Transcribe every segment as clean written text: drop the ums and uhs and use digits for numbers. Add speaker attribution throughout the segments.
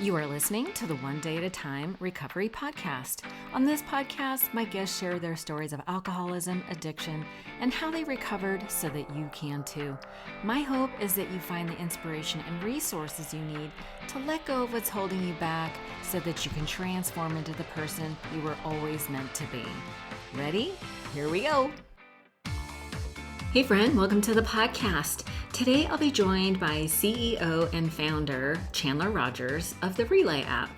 Speaker 1: You are listening to the One Day at a Time Recovery Podcast. On this podcast, my guests share their stories of alcoholism, addiction, and how they recovered so that you can too. My hope is that you find the inspiration and resources you need to let go of what's holding you back so that you can transform into the person you were always meant to be. Ready? Here we go. Hey friend, welcome to the podcast. Today I'll be joined by CEO and founder Chandler Rogers of the Relay app.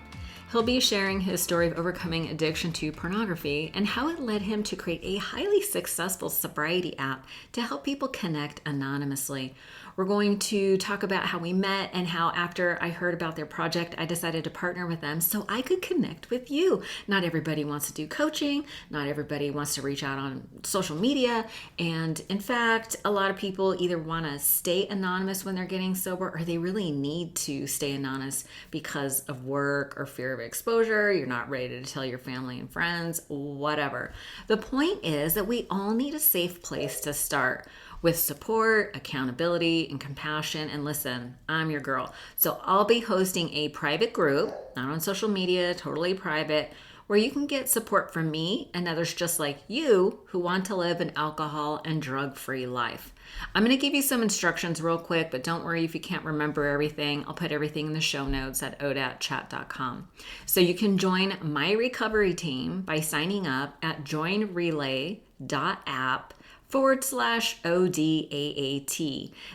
Speaker 1: He'll be sharing his story of overcoming addiction to pornography and how it led him to create a highly successful sobriety app to help people connect anonymously. We're going to talk about how we met and how after I heard about their project, I decided to partner with them so I could connect with you. Not everybody wants to do coaching. Not everybody wants to reach out on social media. And in fact, a lot of people either want to stay anonymous when they're getting sober or they really need to stay anonymous because of work or fear of exposure. You're not ready to tell your family and friends, whatever. The point is that we all need a safe place to start with support, accountability, and compassion. And listen, I'm your girl. So I'll be hosting a private group, not on social media, totally private, where you can get support from me and others just like you who want to live an alcohol and drug-free life. I'm going to give you some instructions real quick, but don't worry if you can't remember everything. I'll put everything in the show notes at odatchat.com. So you can join my recovery team by signing up at joinrelay.app/ODAAT.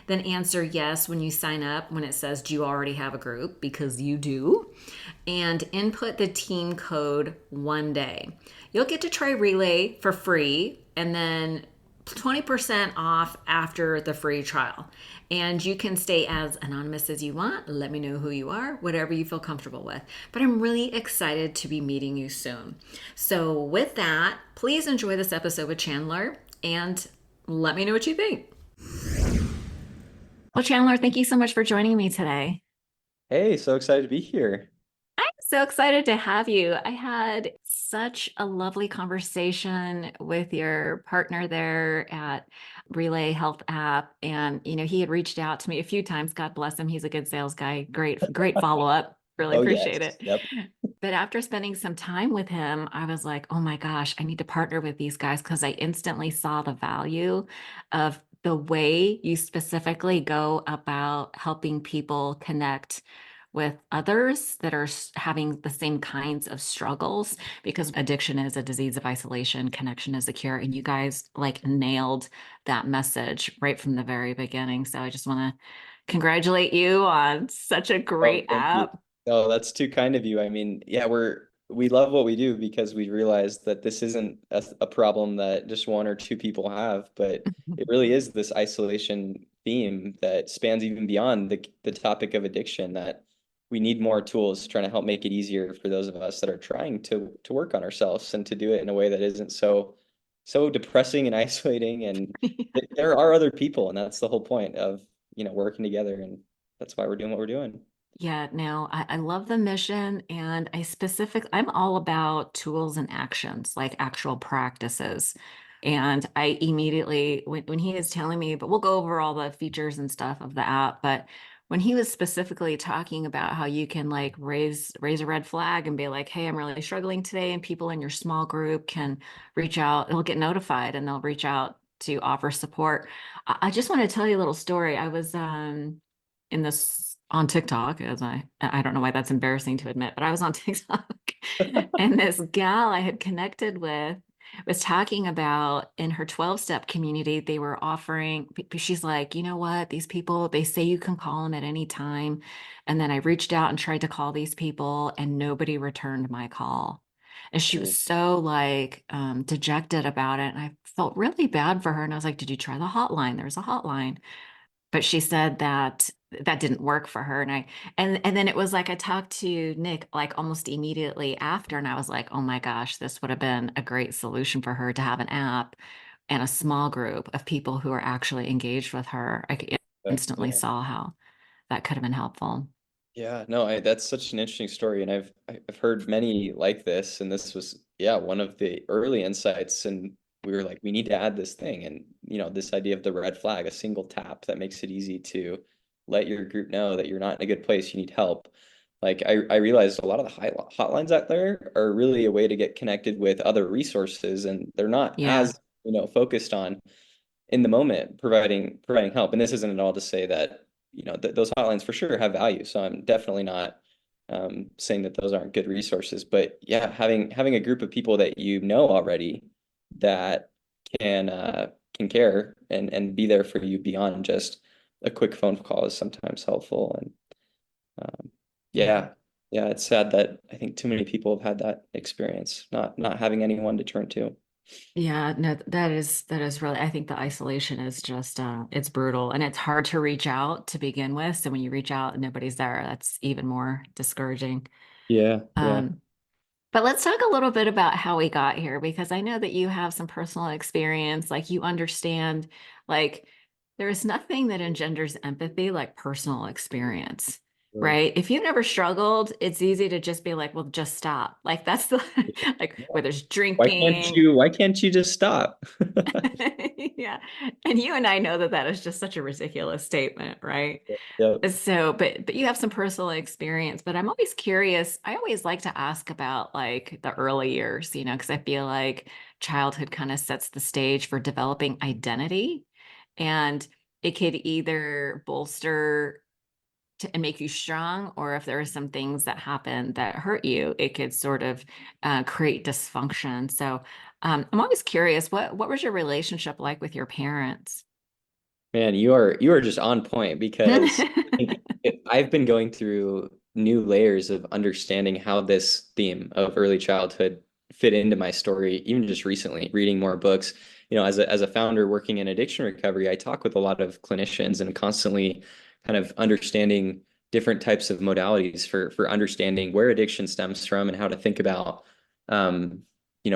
Speaker 1: Then answer yes when you sign up when it says, do you already have a group? Because you do. And input the team code one day. You'll get to try Relay for free and then 20% off after the free trial. And you can stay as anonymous as you want. Let me know who you are, whatever you feel comfortable with. But I'm really excited to be meeting you soon. So with that, please enjoy this episode with Chandler and let me know what you think. Well, Chandler, thank you so much for joining me today.
Speaker 2: Hey, so excited to be here.
Speaker 1: I'm so excited to have you. I had such a lovely conversation with your partner there at Relay Health app. And, he had reached out to me a few times. God bless him. He's a good sales guy. Great follow-up. Really
Speaker 2: Oh, yes.
Speaker 1: appreciate it.
Speaker 2: Yep.
Speaker 1: But after spending some time with him, I was like, oh my gosh, I need to partner with these guys because I instantly saw the value of the way you specifically go about helping people connect with others that are having the same kinds of struggles, because addiction is a disease of isolation, connection is a cure, and you guys like nailed that message right from the very beginning. So I just want to congratulate you on such a
Speaker 2: Oh,
Speaker 1: great
Speaker 2: thank you.
Speaker 1: app.
Speaker 2: Oh, that's too kind of you. I mean, yeah, we love what we do because we realize that this isn't a problem that just one or two people have, but it really is this isolation theme that spans even beyond the topic of addiction, that we need more tools trying to help make it easier for those of us that are trying to work on ourselves and to do it in a way that isn't so depressing and isolating. And there are other people, and that's the whole point of, working together, and that's why we're doing what we're doing.
Speaker 1: Yeah, no, I love the mission, and I'm all about tools and actions, like actual practices. And I immediately, when he was telling me, but we'll go over all the features and stuff of the app, but when he was specifically talking about how you can like raise a red flag and be like, hey, I'm really struggling today, and people in your small group can reach out, they'll get notified and they'll reach out to offer support. I just want to tell you a little story. I was in this on TikTok, as I don't know why that's embarrassing to admit, but I was on TikTok and this gal I had connected with was talking about in her 12-step community, they were offering, she's like, you know what, these people, they say you can call them at any time. And then I reached out and tried to call these people and nobody returned my call. And she was so like dejected about it. And I felt really bad for her. And I was like, did you try the hotline? There's a hotline. But she said that that didn't work for her. And then it was like I talked to Nick like almost immediately after, and I was like, oh my gosh, this would have been a great solution for her to have an app and a small group of people who are actually engaged with her. Instantly
Speaker 2: Yeah.
Speaker 1: saw how that could have been helpful.
Speaker 2: Yeah, no, that's such an interesting story, and I've heard many like this, and this was, yeah, one of the early insights, and we were like, we need to add this thing, and this idea of the red flag, a single tap that makes it easy to let your group know that you're not in a good place, you need help. like I realized a lot of the hotlines out there are really a way to get connected with other resources, and they're not
Speaker 1: Yeah.
Speaker 2: as, focused on in the moment providing help. And this isn't at all to say that, th those hotlines for sure have value. So I'm definitely not saying that those aren't good resources. But yeah, having a group of people that you know already that can care and be there for you beyond just a quick phone call is sometimes helpful. And um,
Speaker 1: Yeah.
Speaker 2: yeah, yeah, it's sad that I think too many people have had that experience, not having anyone to turn to.
Speaker 1: Yeah, no, that is really, I think the isolation is just it's brutal and it's hard to reach out to begin with. So when you reach out and nobody's there, that's even more discouraging.
Speaker 2: Yeah, yeah.
Speaker 1: Um, but let's talk a little bit about how we got here because I know that you have some personal experience, like you understand, like there's nothing that engenders empathy like personal experience,
Speaker 2: Sure.
Speaker 1: right? If you've never struggled, it's easy to just be like, well, just stop. Like that's the like
Speaker 2: Yeah.
Speaker 1: where there's
Speaker 2: Why can't
Speaker 1: drinking.
Speaker 2: you just stop?
Speaker 1: Yeah. And you and I know that that is just such a ridiculous statement, right?
Speaker 2: Yep.
Speaker 1: So, but you have some personal experience, but I'm always curious. I always like to ask about like the early years, because I feel like childhood kind of sets the stage for developing identity, and it could either bolster and make you strong, or if there are some things that happen that hurt you, it could sort of create dysfunction. So, I'm always curious, what was your relationship like with your parents?
Speaker 2: Man, you are just on point because I think I've been going through new layers of understanding how this theme of early childhood fit into my story, even just recently, reading more books. As a founder working in addiction recovery, I talk with a lot of clinicians and constantly kind of understanding different types of modalities for understanding where addiction stems from and how to think about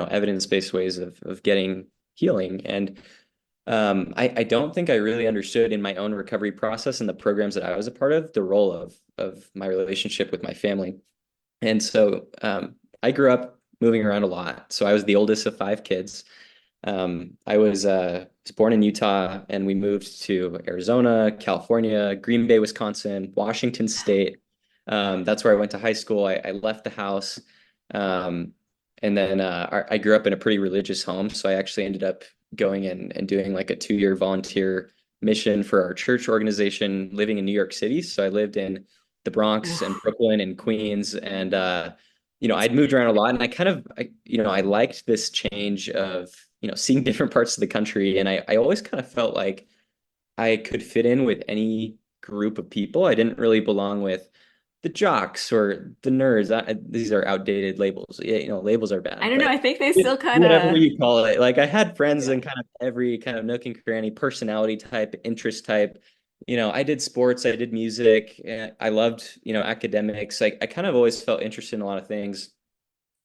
Speaker 2: evidence-based ways of getting healing. And I don't think I really understood in my own recovery process and the programs that I was a part of the role of my relationship with my family. And so I grew up moving around a lot. So I was the oldest of five kids. I was born in Utah, and we moved to Arizona, California, Green Bay, Wisconsin, Washington State. That's where I went to high school. I left the house. Um, and then I grew up in a pretty religious home. So I actually ended up going in and doing like a 2-year volunteer mission for our church organization living in New York City. So I lived in the Bronx and
Speaker 1: Oof.
Speaker 2: Brooklyn and Queens. And I'd moved around a lot, and I liked this change of, seeing different parts of the country. And I always kind of felt like I could fit in with any group of people. I didn't really belong with the jocks or the nerds. These are outdated labels. Yeah, labels are
Speaker 1: I
Speaker 2: bad,
Speaker 1: don't know.
Speaker 2: but
Speaker 1: I think they still kind
Speaker 2: whatever
Speaker 1: of,
Speaker 2: you call it. Like I had friends
Speaker 1: yeah.
Speaker 2: in kind of every kind of nook and cranny, personality type, interest type. I did sports, I did music, I loved, academics. I kind of always felt interested in a lot of things.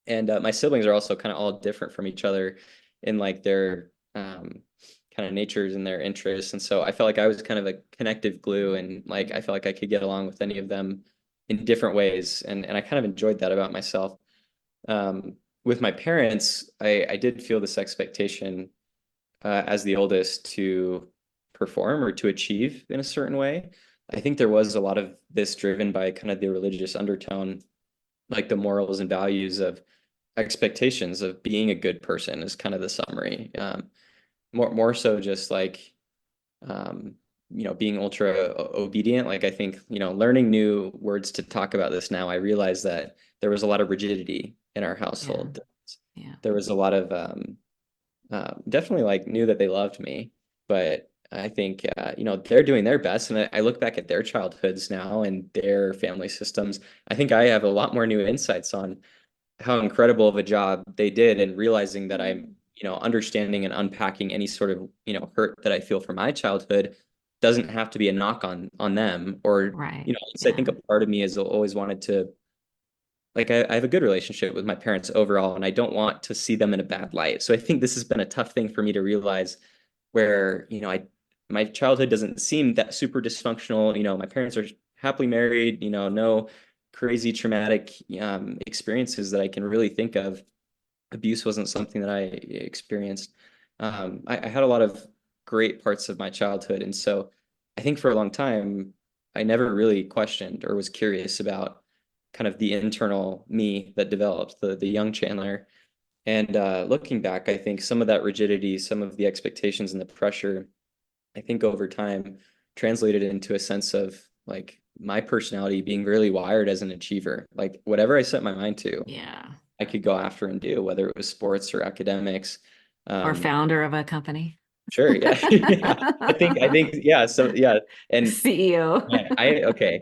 Speaker 2: And my siblings are also kind of all different from each other in like their kind of natures and their interests. And so I felt like I was kind of a connective glue, and like I felt like I could get along with any of them in different ways. And I kind of enjoyed that about myself. With my parents, I did feel this expectation as the oldest to perform or to achieve in a certain way. I think there was a lot of this driven by kind of the religious undertone, like the morals and values of expectations of being a good person is kind of the summary. More so just like um, being ultra obedient. Like I think, learning new words to talk about this now, I realized that there was a lot of rigidity in our
Speaker 1: Yeah.
Speaker 2: household.
Speaker 1: Yeah.
Speaker 2: There was a lot of definitely like knew that they loved me, but I think they're doing their best, and I look back at their childhoods now and their family systems. I think I have a lot more new insights on how incredible of a job they did, and realizing that I'm, understanding and unpacking any sort of, hurt that I feel from my childhood doesn't have to be a knock on them. Or,
Speaker 1: Right.
Speaker 2: I think
Speaker 1: Yeah.
Speaker 2: a part of me has always wanted to, like, I have a good relationship with my parents overall, and I don't want to see them in a bad light. So I think this has been a tough thing for me to realize, where, my childhood doesn't seem that super dysfunctional. My parents are happily married, no crazy traumatic experiences that I can really think of. Abuse wasn't something that I experienced. I had a lot of great parts of my childhood. And so I think for a long time, I never really questioned or was curious about kind of the internal me that developed, the young Chandler. And looking back, I think some of that rigidity, some of the expectations and the pressure, I think over time translated into a sense of like my personality being really wired as an achiever. Like whatever I set my mind to,
Speaker 1: Yeah.
Speaker 2: I could go after and do, whether it was sports or academics.
Speaker 1: Or
Speaker 2: Um,
Speaker 1: founder of a company.
Speaker 2: sure, yeah, yeah. Yeah. So yeah, and
Speaker 1: CEO.
Speaker 2: yeah, okay,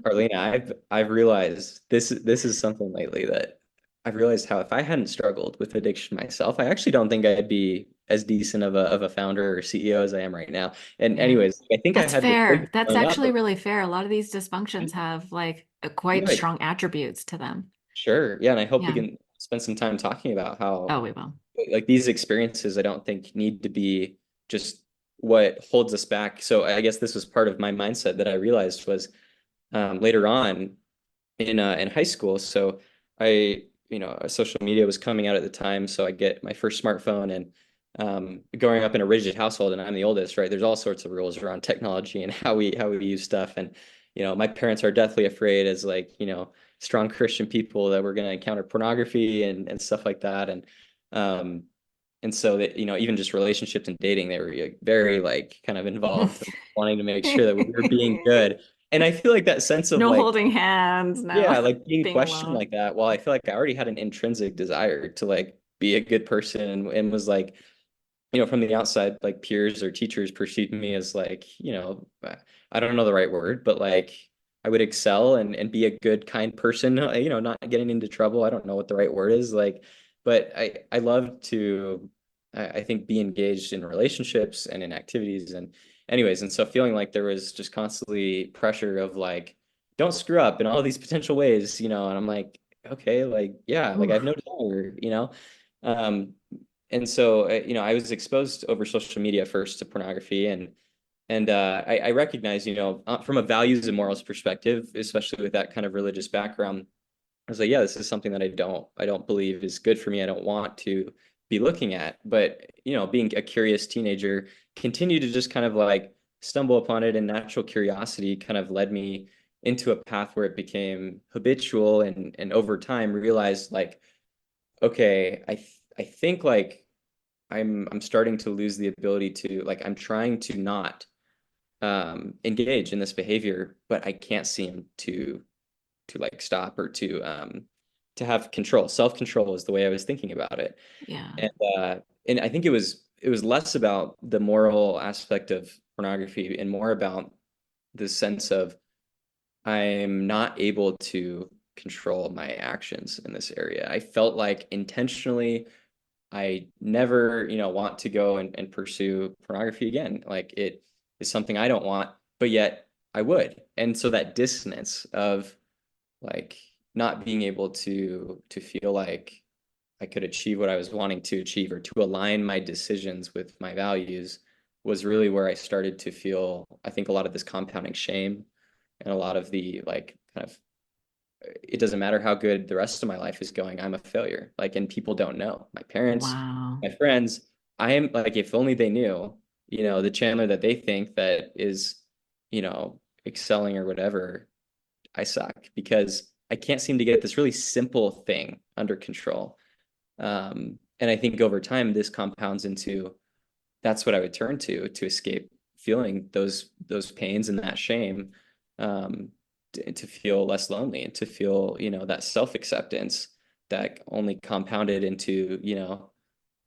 Speaker 2: Carlina, I've realized this is something lately that I've realized how if I hadn't struggled with addiction myself, I actually don't think I'd be as decent of a founder or CEO as I am right now. And
Speaker 1: Yeah.
Speaker 2: anyways, I think I
Speaker 1: That's
Speaker 2: had this
Speaker 1: fair.
Speaker 2: thing
Speaker 1: That's
Speaker 2: growing up
Speaker 1: actually
Speaker 2: of
Speaker 1: really fair. A lot of these dysfunctions have like quite
Speaker 2: good.
Speaker 1: strong attributes to them.
Speaker 2: Sure. Yeah, and I hope we
Speaker 1: Yeah.
Speaker 2: can spend some time talking about how
Speaker 1: Oh, we will.
Speaker 2: like these experiences I don't think need to be just what holds us back. So I guess this was part of my mindset that I realized was later on in high school. So I, social media was coming out at the time, so I get my first smartphone and growing up in a rigid household, and I'm the oldest, right? There's all sorts of rules around technology and how we use stuff, and my parents are deathly afraid as like strong Christian people that we're going to encounter pornography and stuff like that, um, and so that even just relationships and dating, they were like, very like kind of involved, wanting to make sure that we were being good. And I feel like that sense of
Speaker 1: No
Speaker 2: like
Speaker 1: holding hands, no
Speaker 2: yeah, like being
Speaker 1: being
Speaker 2: questioned
Speaker 1: alone.
Speaker 2: like that. Well, I feel like I already had an intrinsic desire to like be a good person and was like, from the outside, like peers or teachers perceived me as like, I don't know the right word, but like I would excel and be a good, kind person, not getting into trouble. I don't know what the right word is. Like, but I love to, I think, be engaged in relationships and in activities. And anyways, and so feeling like there was just constantly pressure of like, don't screw up in all these potential ways, and I'm like, okay, like, yeah, like I have
Speaker 1: Oof.
Speaker 2: no desire. Um, and so I was exposed over social media first to pornography, and I recognize from a values and morals perspective, especially with that kind of religious background, I was like, yeah, this is something that I don't believe is good for me. I don't want to be looking at. But being a curious teenager, continued to just kind of like stumble upon it, and natural curiosity kind of led me into a path where it became habitual, and over time realized like, okay, I think like I'm starting to lose the ability to like I'm trying to not engage in this behavior, but I can't seem to like stop or to have control. Self-control is the way I was thinking about it.
Speaker 1: Yeah.
Speaker 2: And and I think it was less about the moral aspect of pornography and more about the sense of I'm not able to control my actions in this area. I felt like intentionally I never, want to go and pursue pornography again. Like it is something I don't want, but yet I would. And so that dissonance of like not being able to feel like I could achieve what I was wanting to achieve or to align my decisions with my values was really where I started to feel, I think, a lot of this compounding shame and a lot of the like kind of it doesn't matter how good the rest of my life is going, I'm a failure. Like, and people don't know. My parents,
Speaker 1: Wow.
Speaker 2: my friends, I am like, if only they knew, the Chandler that they think that is, excelling or whatever, I suck because I can't seem to get this really simple thing under control. And I think over time, this compounds into that's what I would turn to escape feeling those pains and that shame, to feel less lonely and to feel that self-acceptance that only compounded into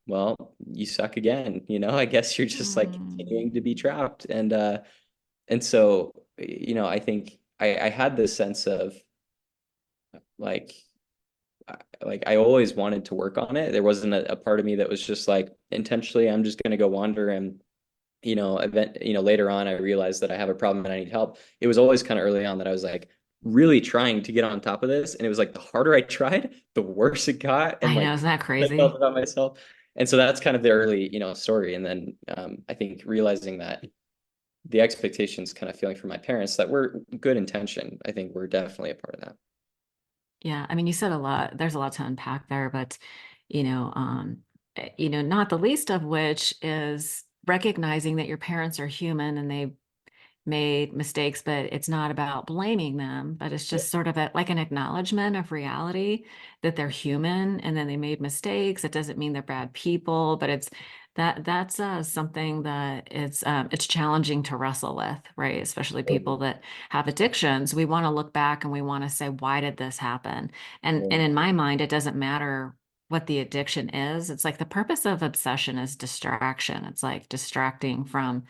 Speaker 2: well, you suck again, I guess you're just like
Speaker 1: Mm.
Speaker 2: continuing to be trapped. And so I think I had this sense of like I always wanted to work on it. There wasn't a part of me that was just like intentionally I'm just going to go wander and later on I realized that I have a problem and I need help. It was always kind of early on that I was like really trying to get on top of this. And it was like the harder I tried, the worse it got. And
Speaker 1: I know,
Speaker 2: like
Speaker 1: isn't that
Speaker 2: I felt
Speaker 1: crazy?
Speaker 2: about myself. And so that's kind of the early, story. And then I think realizing that the expectations kind of feeling from my parents that were good intention, I think were definitely a part of that.
Speaker 1: Yeah, I mean, you said a lot. There's a lot to unpack there, but not the least of which is recognizing that your parents are human and they made mistakes, but it's not about blaming them, but it's
Speaker 2: Yeah.
Speaker 1: just sort of like an acknowledgement of reality that they're human and then they made mistakes. It doesn't mean they're bad people, but that's something that it's challenging to wrestle with, right? Especially people
Speaker 2: Totally.
Speaker 1: that have addictions. We want to look back and we want to say, why did this happen? And
Speaker 2: Right.
Speaker 1: in my mind, it doesn't matter what the addiction is. It's like the purpose of obsession is distraction. It's like distracting from,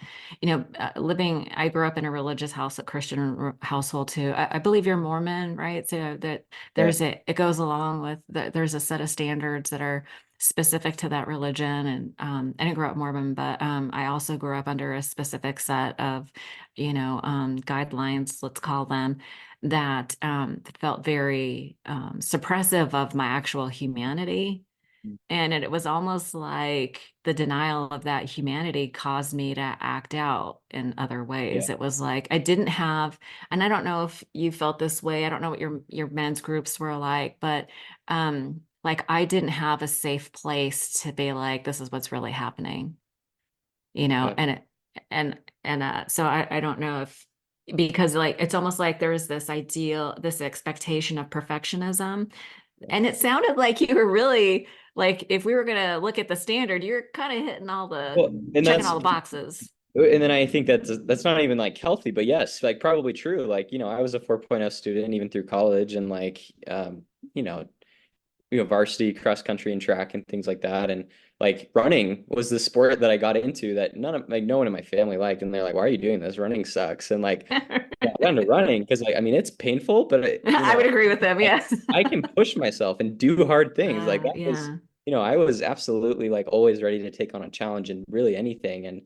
Speaker 1: living. I grew up in a religious house, a Christian household too. I believe you're Mormon, right? So that
Speaker 2: Yeah.
Speaker 1: it goes along with there's a set of standards that are specific to that religion. And I didn't grow up Mormon, but I also grew up under a specific set of, guidelines, let's call them, that felt very suppressive of my actual humanity. And it was almost like the denial of that humanity caused me to act out in other
Speaker 2: Yeah.
Speaker 1: ways. It was like I didn't have, and I don't know if you felt this way. I don't know what your men's groups were like, but like I didn't have a safe place to be like, this is what's really happening,
Speaker 2: Yeah.
Speaker 1: and so I don't know if because like it's almost like there's this ideal, this expectation of perfectionism,
Speaker 2: Yeah.
Speaker 1: and it sounded like you were really like, if we were gonna look at the standard, you're kind of hitting all the
Speaker 2: Well, and
Speaker 1: checking
Speaker 2: that's
Speaker 1: all the boxes.
Speaker 2: and then I think that's not even like healthy, but yes, like probably true. Like, I was a 4.0 student even through college and like you know, varsity cross country and track and things like that. And like running was the sport that I got into that no one in my family liked. And they're like, why are you doing this? Running sucks. And like, yeah, I got into running because like, I mean, it's painful, but
Speaker 1: I would agree with them.
Speaker 2: like
Speaker 1: Yes.
Speaker 2: I can push myself and do hard things. Like that was,
Speaker 1: Yeah.
Speaker 2: I was absolutely like always ready to take on a challenge and really anything.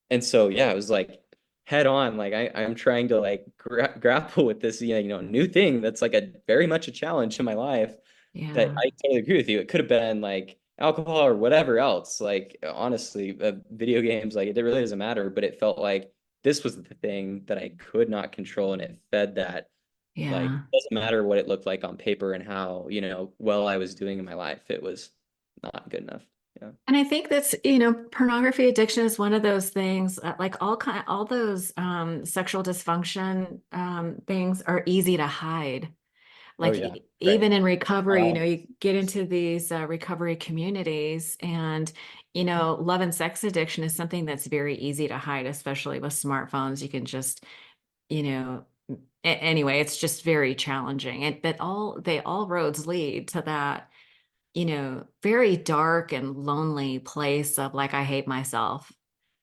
Speaker 2: And so, yeah, it was like head on. Like I'm trying to like grapple with this, new thing that's like a very much a challenge in my life. That
Speaker 1: Yeah.
Speaker 2: I totally agree with you. It could have been like alcohol or whatever else. Like honestly, video games, like it really doesn't matter. But it felt like this was the thing that I could not control, and it fed that. Like
Speaker 1: Yeah.
Speaker 2: it doesn't matter what it looked like on paper and how well I was doing in my life. It was not good enough. Yeah.
Speaker 1: And I think that's, pornography addiction is one of those things, like all those sexual dysfunction things are easy to hide.
Speaker 2: Oh
Speaker 1: Like
Speaker 2: yeah. Right.
Speaker 1: even in recovery,
Speaker 2: Um,
Speaker 1: you get into these recovery communities, and love and sex addiction is something that's very easy to hide, especially with smartphones. You can just, you know, anyway, it's just very challenging. And but all roads lead to that, very dark and lonely place of like, I hate myself.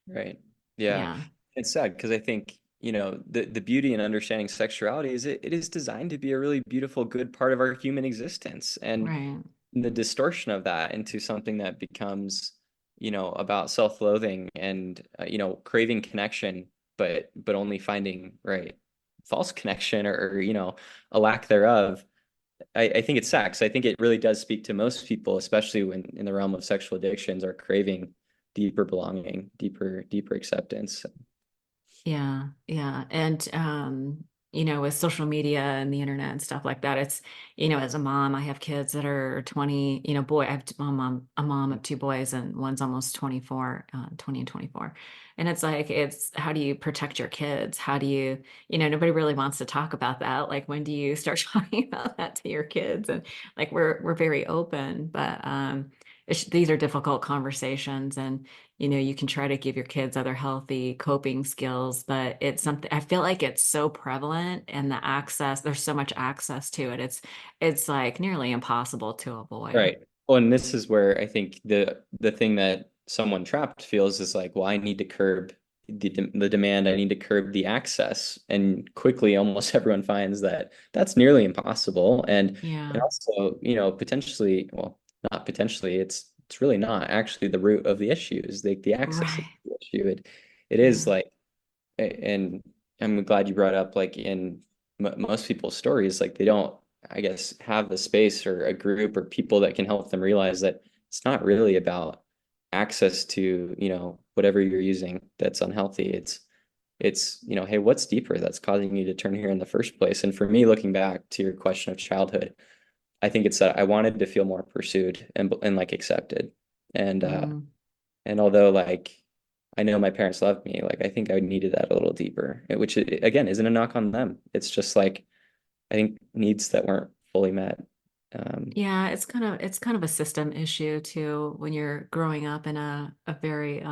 Speaker 2: Right. Yeah.
Speaker 1: Yeah.
Speaker 2: It's sad because I think, the beauty in understanding sexuality is it is designed to be a really beautiful, good part of our human existence. And
Speaker 1: Right.
Speaker 2: the distortion of that into something that becomes, about self-loathing and, craving connection, but only finding, right, false connection or, a lack thereof. I think it's sex. I think it really does speak to most people, especially when in the realm of sexual addictions, are craving deeper belonging, deeper acceptance.
Speaker 1: Yeah, yeah. And with social media and the internet and stuff like that, it's, as a mom, I have kids that are 20, I have a mom of two boys and one's almost 24, 20 and 24. And it's like, it's how do you protect your kids? How do you, nobody really wants to talk about that. Like when do you start talking about that to your kids? And like we're very open, but these are difficult conversations, and you can try to give your kids other healthy coping skills, but it's something I feel like it's so prevalent, and there's so much access to it. It's like nearly impossible to avoid.
Speaker 2: Right. Well, and this is where I think the thing that someone trapped feels is like, well, I need to curb the demand. I need to curb the access, and quickly, almost everyone finds that that's nearly impossible. And
Speaker 1: Yeah.
Speaker 2: also, potentially, well, not potentially, it's really not actually the root of the issue is the access of
Speaker 1: Right.
Speaker 2: the issue. It is
Speaker 1: Yeah.
Speaker 2: like, and I'm glad you brought up like in most people's stories, like they don't, I guess, have the space or a group or people that can help them realize that it's not really about access to, whatever you're using that's unhealthy. It's, hey, what's deeper that's causing you to turn here in the first place? And for me, looking back to your question of childhood, I think it's that I wanted to feel more pursued and like accepted. And
Speaker 1: Mm.
Speaker 2: and although like I know my parents love me. Like I think I needed that a little deeper, which again isn't a knock on them. It's just like I think needs that weren't fully met. Um,
Speaker 1: Yeah, it's kind of a system issue too when you're growing up in a very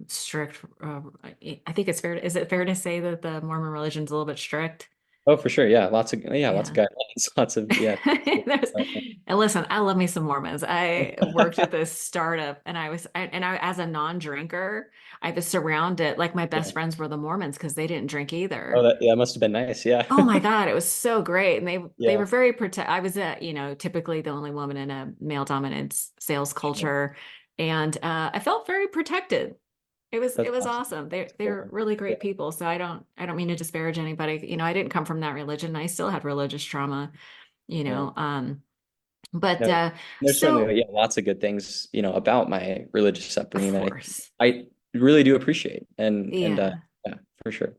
Speaker 1: strict I think it's fair is it fair to say that the Mormon religion's a little bit strict?
Speaker 2: oh, for sure. Yeah, lots of
Speaker 1: Yeah.
Speaker 2: guidelines, lots of yeah.
Speaker 1: And listen, I love me some Mormons. I worked at this startup and as a non-drinker, I was surrounded like my best
Speaker 2: Yeah.
Speaker 1: friends were the Mormons because they didn't drink
Speaker 2: Oh,
Speaker 1: either.
Speaker 2: that must have been nice. Yeah.
Speaker 1: Oh my God, it was so great. And they
Speaker 2: Yeah.
Speaker 1: were very I was typically the only woman in a male dominant sales
Speaker 2: Sure.
Speaker 1: culture. And I felt very protected. It
Speaker 2: That's
Speaker 1: was
Speaker 2: awesome.
Speaker 1: awesome.
Speaker 2: That's
Speaker 1: They're
Speaker 2: cool.
Speaker 1: really
Speaker 2: Yeah.
Speaker 1: great people. So I don't mean to disparage anybody. I didn't come from that religion. I still had religious trauma, you
Speaker 2: Yeah.
Speaker 1: know. But
Speaker 2: No, there's certainly
Speaker 1: so
Speaker 2: yeah, lots of good things, about my religious
Speaker 1: of
Speaker 2: upbringing that
Speaker 1: course.
Speaker 2: I really do appreciate. And
Speaker 1: Yeah.
Speaker 2: yeah, for sure.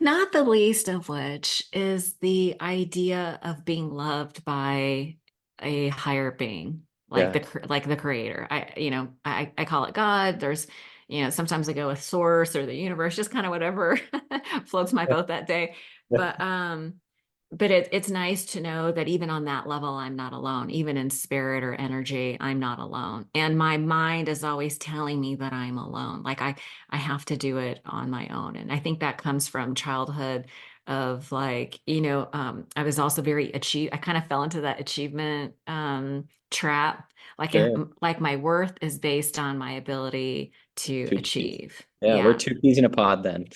Speaker 1: Not the least of which is the idea of being loved by a higher being, like
Speaker 2: Yeah.
Speaker 1: the creator. I call it God. There's, sometimes I go with source or the universe, just kind of whatever floats my
Speaker 2: Yeah.
Speaker 1: boat that day.
Speaker 2: Yeah.
Speaker 1: But it's nice to know that even on that level, I'm not alone. Even in spirit or energy, I'm not alone. And my mind is always telling me that I'm alone. Like I have to do it on my own. And I think that comes from childhood of like, I was also I kind of fell into that achievement trap.
Speaker 2: Sure.
Speaker 1: Like my worth is based on my ability to
Speaker 2: Two peas.
Speaker 1: achieve.
Speaker 2: Yeah, we're
Speaker 1: Yeah.
Speaker 2: two peas in a pod then.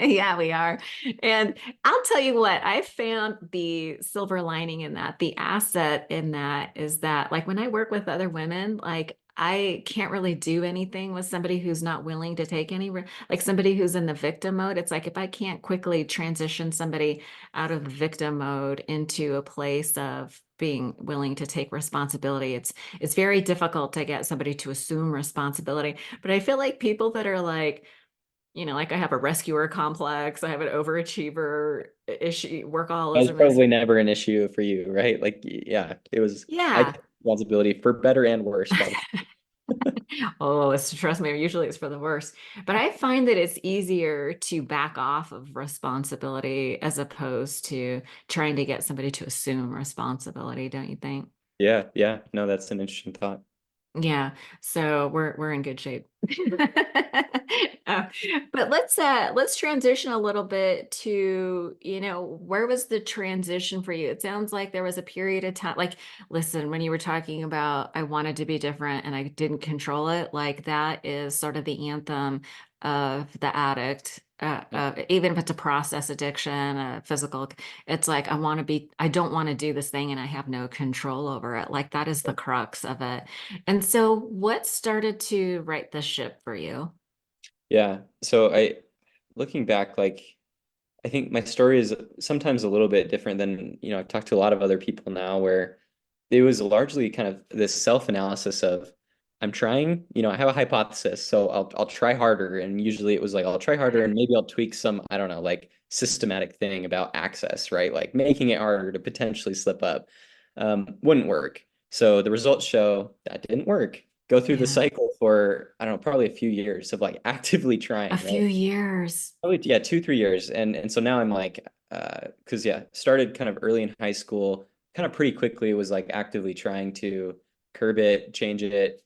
Speaker 1: Yeah, we are. And I'll tell you what, I found the silver lining in that, the asset in that is that, like, when I work with other women, like, I can't really do anything with somebody who's not willing to take like somebody who's in the victim mode. It's like if I can't quickly transition somebody out of the victim mode into a place of being willing to take responsibility, it's very difficult to get somebody to assume responsibility. But I feel like people that are like, like I have a rescuer complex, I have an overachiever issue,
Speaker 2: That was
Speaker 1: workaholism is,
Speaker 2: probably never an issue for you, right? Like, yeah, it was, I
Speaker 1: yeah.
Speaker 2: take responsibility for better and worse, by the
Speaker 1: Oh, trust me, usually it's for the worst. But I find that it's easier to back off of responsibility as opposed to trying to get somebody to assume responsibility, don't you think?
Speaker 2: Yeah, yeah. No, that's an interesting thought.
Speaker 1: Yeah, so we're in good shape. Uh, but let's transition a little bit to, where was the transition for you? It sounds like there was a period of time, like, listen, when you were talking about I wanted to be different and I didn't control it, like that is sort of the anthem of the addict.
Speaker 2: Yeah.
Speaker 1: Even if it's a process addiction, a physical, it's like I don't want to do this thing and I have no control over it. Like that is the crux of it. And so, what started to right the ship for you?
Speaker 2: Yeah. So looking back, like, I think my story is sometimes a little bit different than, I've talked to a lot of other people now where it was largely kind of this self-analysis of I'm trying, I have a hypothesis, so I'll try harder. And usually it was like I'll try harder and maybe I'll tweak some, I don't know, like systematic thing about access, right? Like making it harder to potentially slip up. Wouldn't work. So the results show that didn't work. Go through the
Speaker 1: Yeah,
Speaker 2: cycle for, I don't know, probably a few years of like actively
Speaker 1: a
Speaker 2: trying,
Speaker 1: few
Speaker 2: right?
Speaker 1: years,
Speaker 2: Probably, yeah, 2, 3 years. And so now I'm like, because yeah, started kind of early in high school, kind of pretty quickly was like actively trying to curb it, change it,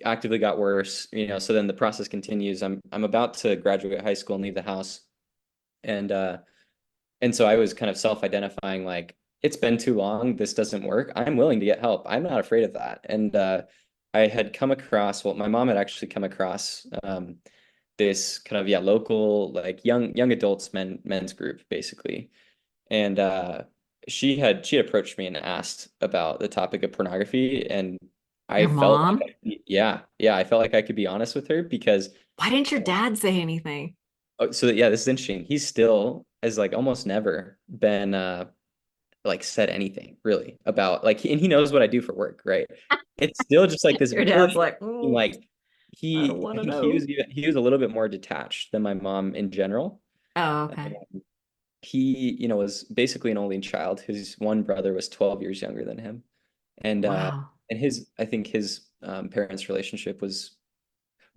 Speaker 2: actively got worse, so then the process continues. I'm about to graduate high school and leave the house. And so I was kind of self-identifying like, it's been too long, this doesn't work. I'm willing to get help. I'm not afraid of that. And I had come across, well, my mom had actually come across this kind of yeah local like young adults men's group basically, and she had approached me and asked about the topic of pornography, and I
Speaker 1: your
Speaker 2: felt like
Speaker 1: mom.
Speaker 2: yeah I felt like I could be honest with her because
Speaker 1: Why didn't your dad say anything?
Speaker 2: oh, so yeah, this is interesting. He's still has like almost never been like said anything really about like and he knows what I do for work, right? It's still just like this
Speaker 1: Your
Speaker 2: very
Speaker 1: dad's like,
Speaker 2: like
Speaker 1: I don't
Speaker 2: he
Speaker 1: want
Speaker 2: I
Speaker 1: to
Speaker 2: think
Speaker 1: know.
Speaker 2: he was a little bit more detached than my mom in general.
Speaker 1: Oh, okay.
Speaker 2: He, was basically an only child. His one brother was 12 years younger than him. And
Speaker 1: Wow.
Speaker 2: I think his parents' relationship was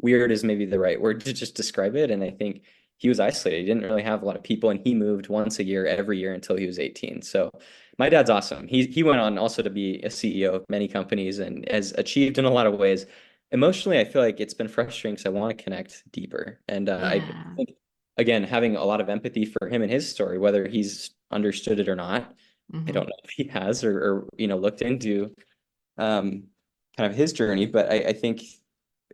Speaker 2: weird is maybe the right word to just describe it. And I think he was isolated. He didn't really have a lot of people, and he moved once a year every year until he was 18. So my dad's awesome. He went on also to be a CEO of many companies and has achieved in a lot of ways. Emotionally, I feel like it's been frustrating because I want to connect deeper. And I
Speaker 1: Yeah.
Speaker 2: think, again, having a lot of empathy for him and his story, whether he's understood it or not, I
Speaker 1: Hmm.
Speaker 2: don't know if he has or looked into um, kind of his journey. But I think,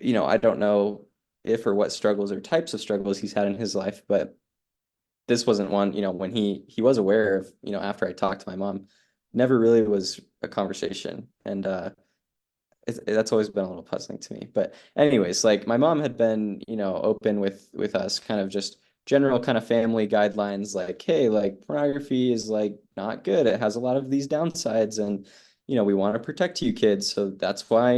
Speaker 2: I don't know if or what struggles or types of struggles he's had in his life, but this wasn't one, when he was aware of, after I talked to my mom, never really was a conversation. And that's always been a little puzzling to me. But anyways, like my mom had been, open with us, kind of just general kind of family guidelines, like, hey, like pornography is like not good. It has a lot of these downsides, and we want to protect you kids. So that's why,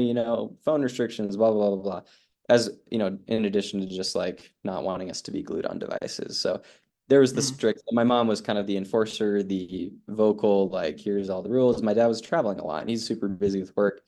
Speaker 2: phone restrictions, blah, blah, blah, blah. As, in addition to just like not wanting us to be glued on devices. So there was the
Speaker 1: Mm.
Speaker 2: strict, my mom was kind of the enforcer, the vocal, like, here's all the rules. My dad was traveling a lot and he's super busy with work.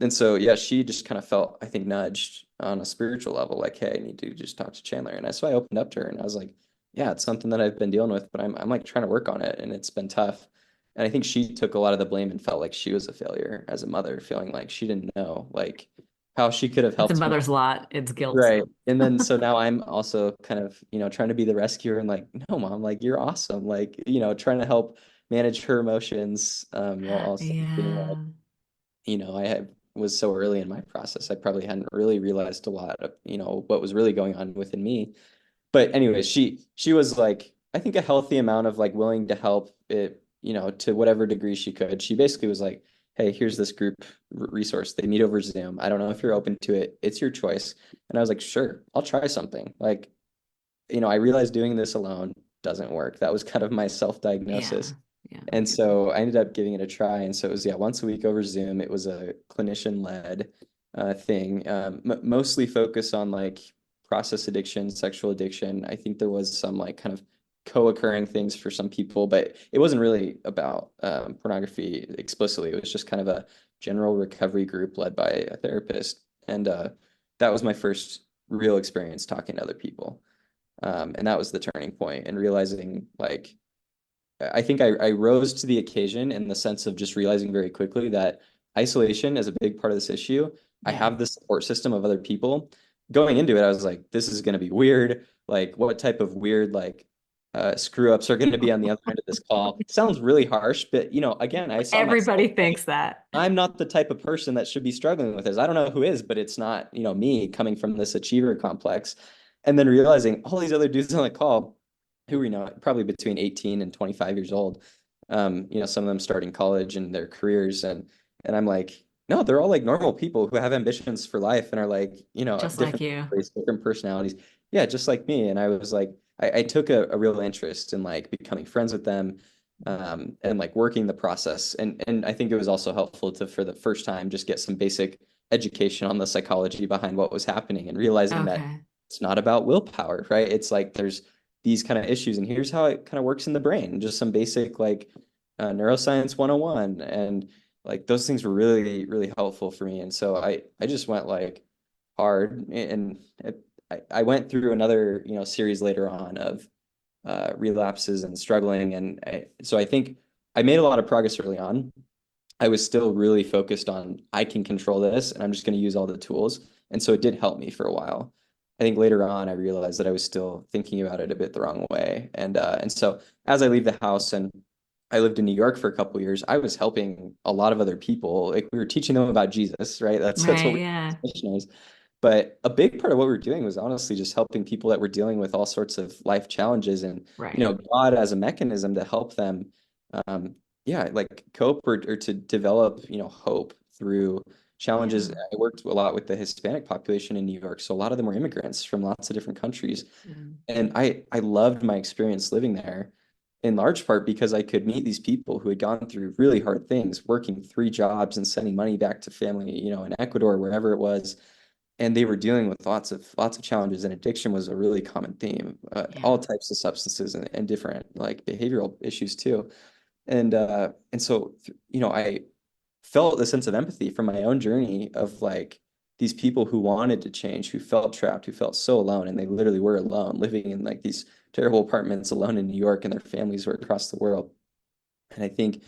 Speaker 2: And so, yeah, she just kind of felt, I think, nudged on a spiritual level, like, hey, I need to just talk to Chandler. And so I opened up to her and I was like, yeah, it's something that I've been dealing with, but I'm like trying to work on it and it's been tough. And I think she took a lot of the blame and felt like she was a failure as a mother, feeling like she didn't know like how she could have
Speaker 1: It's a
Speaker 2: helped me.
Speaker 1: mother's lot. It's guilt.
Speaker 2: Right. And then so now I'm also kind of, trying to be the rescuer and like, no, mom, like you're awesome. Like, trying to help manage her emotions while also being like,
Speaker 1: Yeah.
Speaker 2: was so early in my process. I probably hadn't really realized a lot of, what was really going on within me. But anyways, she was like, I think a healthy amount of like willing to help it, to whatever degree she could. She basically was like, hey, here's this group resource. They meet over Zoom. I don't know if you're open to it. It's your choice. And I was like, sure, I'll try something. Like, I realized doing this alone doesn't work. That was kind of my
Speaker 1: Yeah.
Speaker 2: self-diagnosis.
Speaker 1: Yeah.
Speaker 2: And so I ended up giving it a try. And so it was, yeah, once a week over Zoom. It was a clinician-led thing, mostly focused on like process addiction, sexual addiction. I think there was some like kind of co-occurring things for some people, but it wasn't really about pornography explicitly. It was just kind of a general recovery group led by a therapist. And that was my first real experience talking to other people. And that was the turning point and realizing like I think I rose to the occasion in the sense of just realizing very quickly that isolation is a big part of this issue. I
Speaker 1: Yeah.
Speaker 2: have the support system of other people. Going into it, I was like, this is going to be weird. Like, what type of weird, like, screw ups are going to be on the other end of this call? Sounds really harsh, but, again, I saw myself
Speaker 1: Everybody
Speaker 2: like,
Speaker 1: thinks that.
Speaker 2: I'm not the type of person that should be struggling with this. I don't know who is, but it's not, me coming from this achiever complex. And then realizing all these other dudes on the call who we know probably between 18 and 25 years old. Some of them starting college and their careers and I'm like, no, they're all like normal people who have ambitions for life and are like,
Speaker 1: Just like
Speaker 2: different
Speaker 1: you.
Speaker 2: stories, different personalities. Yeah, just like me. And I was like, I took a real interest in like becoming friends with them and like working the process. And I think it was also helpful to, for the first time, just get some basic education on the psychology behind what was happening and realizing that
Speaker 1: Okay.
Speaker 2: it's not about willpower, right? It's like there's these kind of issues and here's how it kind of works in the brain, just some basic like neuroscience 101. And like those things were really, really helpful for me. And so I just went like hard and I went through another, series later on of relapses and struggling. And so I think I made a lot of progress early on. I was still really focused on I can control this and I'm just going to use all the tools. And so it did help me for a while. I think later on I realized that I was still thinking about it a bit the wrong way. And so as I leave the house and I lived in New York for a couple of years, I was helping a lot of other people. Like we were teaching them about Jesus, right? That's what
Speaker 1: Right.
Speaker 2: we
Speaker 1: Yeah.
Speaker 2: as missionaries. But a big part of what we were doing was honestly just helping people that were dealing with all sorts of life challenges and,
Speaker 1: Right.
Speaker 2: God as a mechanism to help them, um, yeah, like cope or to develop, hope through challenges.
Speaker 1: Yeah.
Speaker 2: I worked a lot with the Hispanic population in New York. So a lot of them were immigrants from lots of different countries.
Speaker 1: Mm.
Speaker 2: And I loved my experience living there in large part because I could meet these people who had gone through really hard things, working three jobs and sending money back to family, in Ecuador, wherever it was, and they were dealing with lots of challenges, and addiction was a really common theme,
Speaker 1: Yeah.
Speaker 2: all types of substances and different like behavioral issues too. And so I felt the sense of empathy from my own journey of like these people who wanted to change, who felt trapped, who felt so alone, and they literally were alone, living in like these terrible apartments alone in New York, and their families were across the world. And I think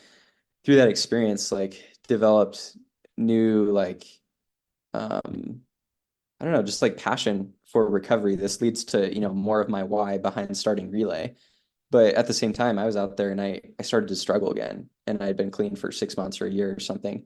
Speaker 2: through that experience, like developed new like I don't know, just like passion for recovery. This leads to, more of my why behind starting Relay. But at the same time, I was out there and I started to struggle again. And I'd been clean for 6 months or a year or something.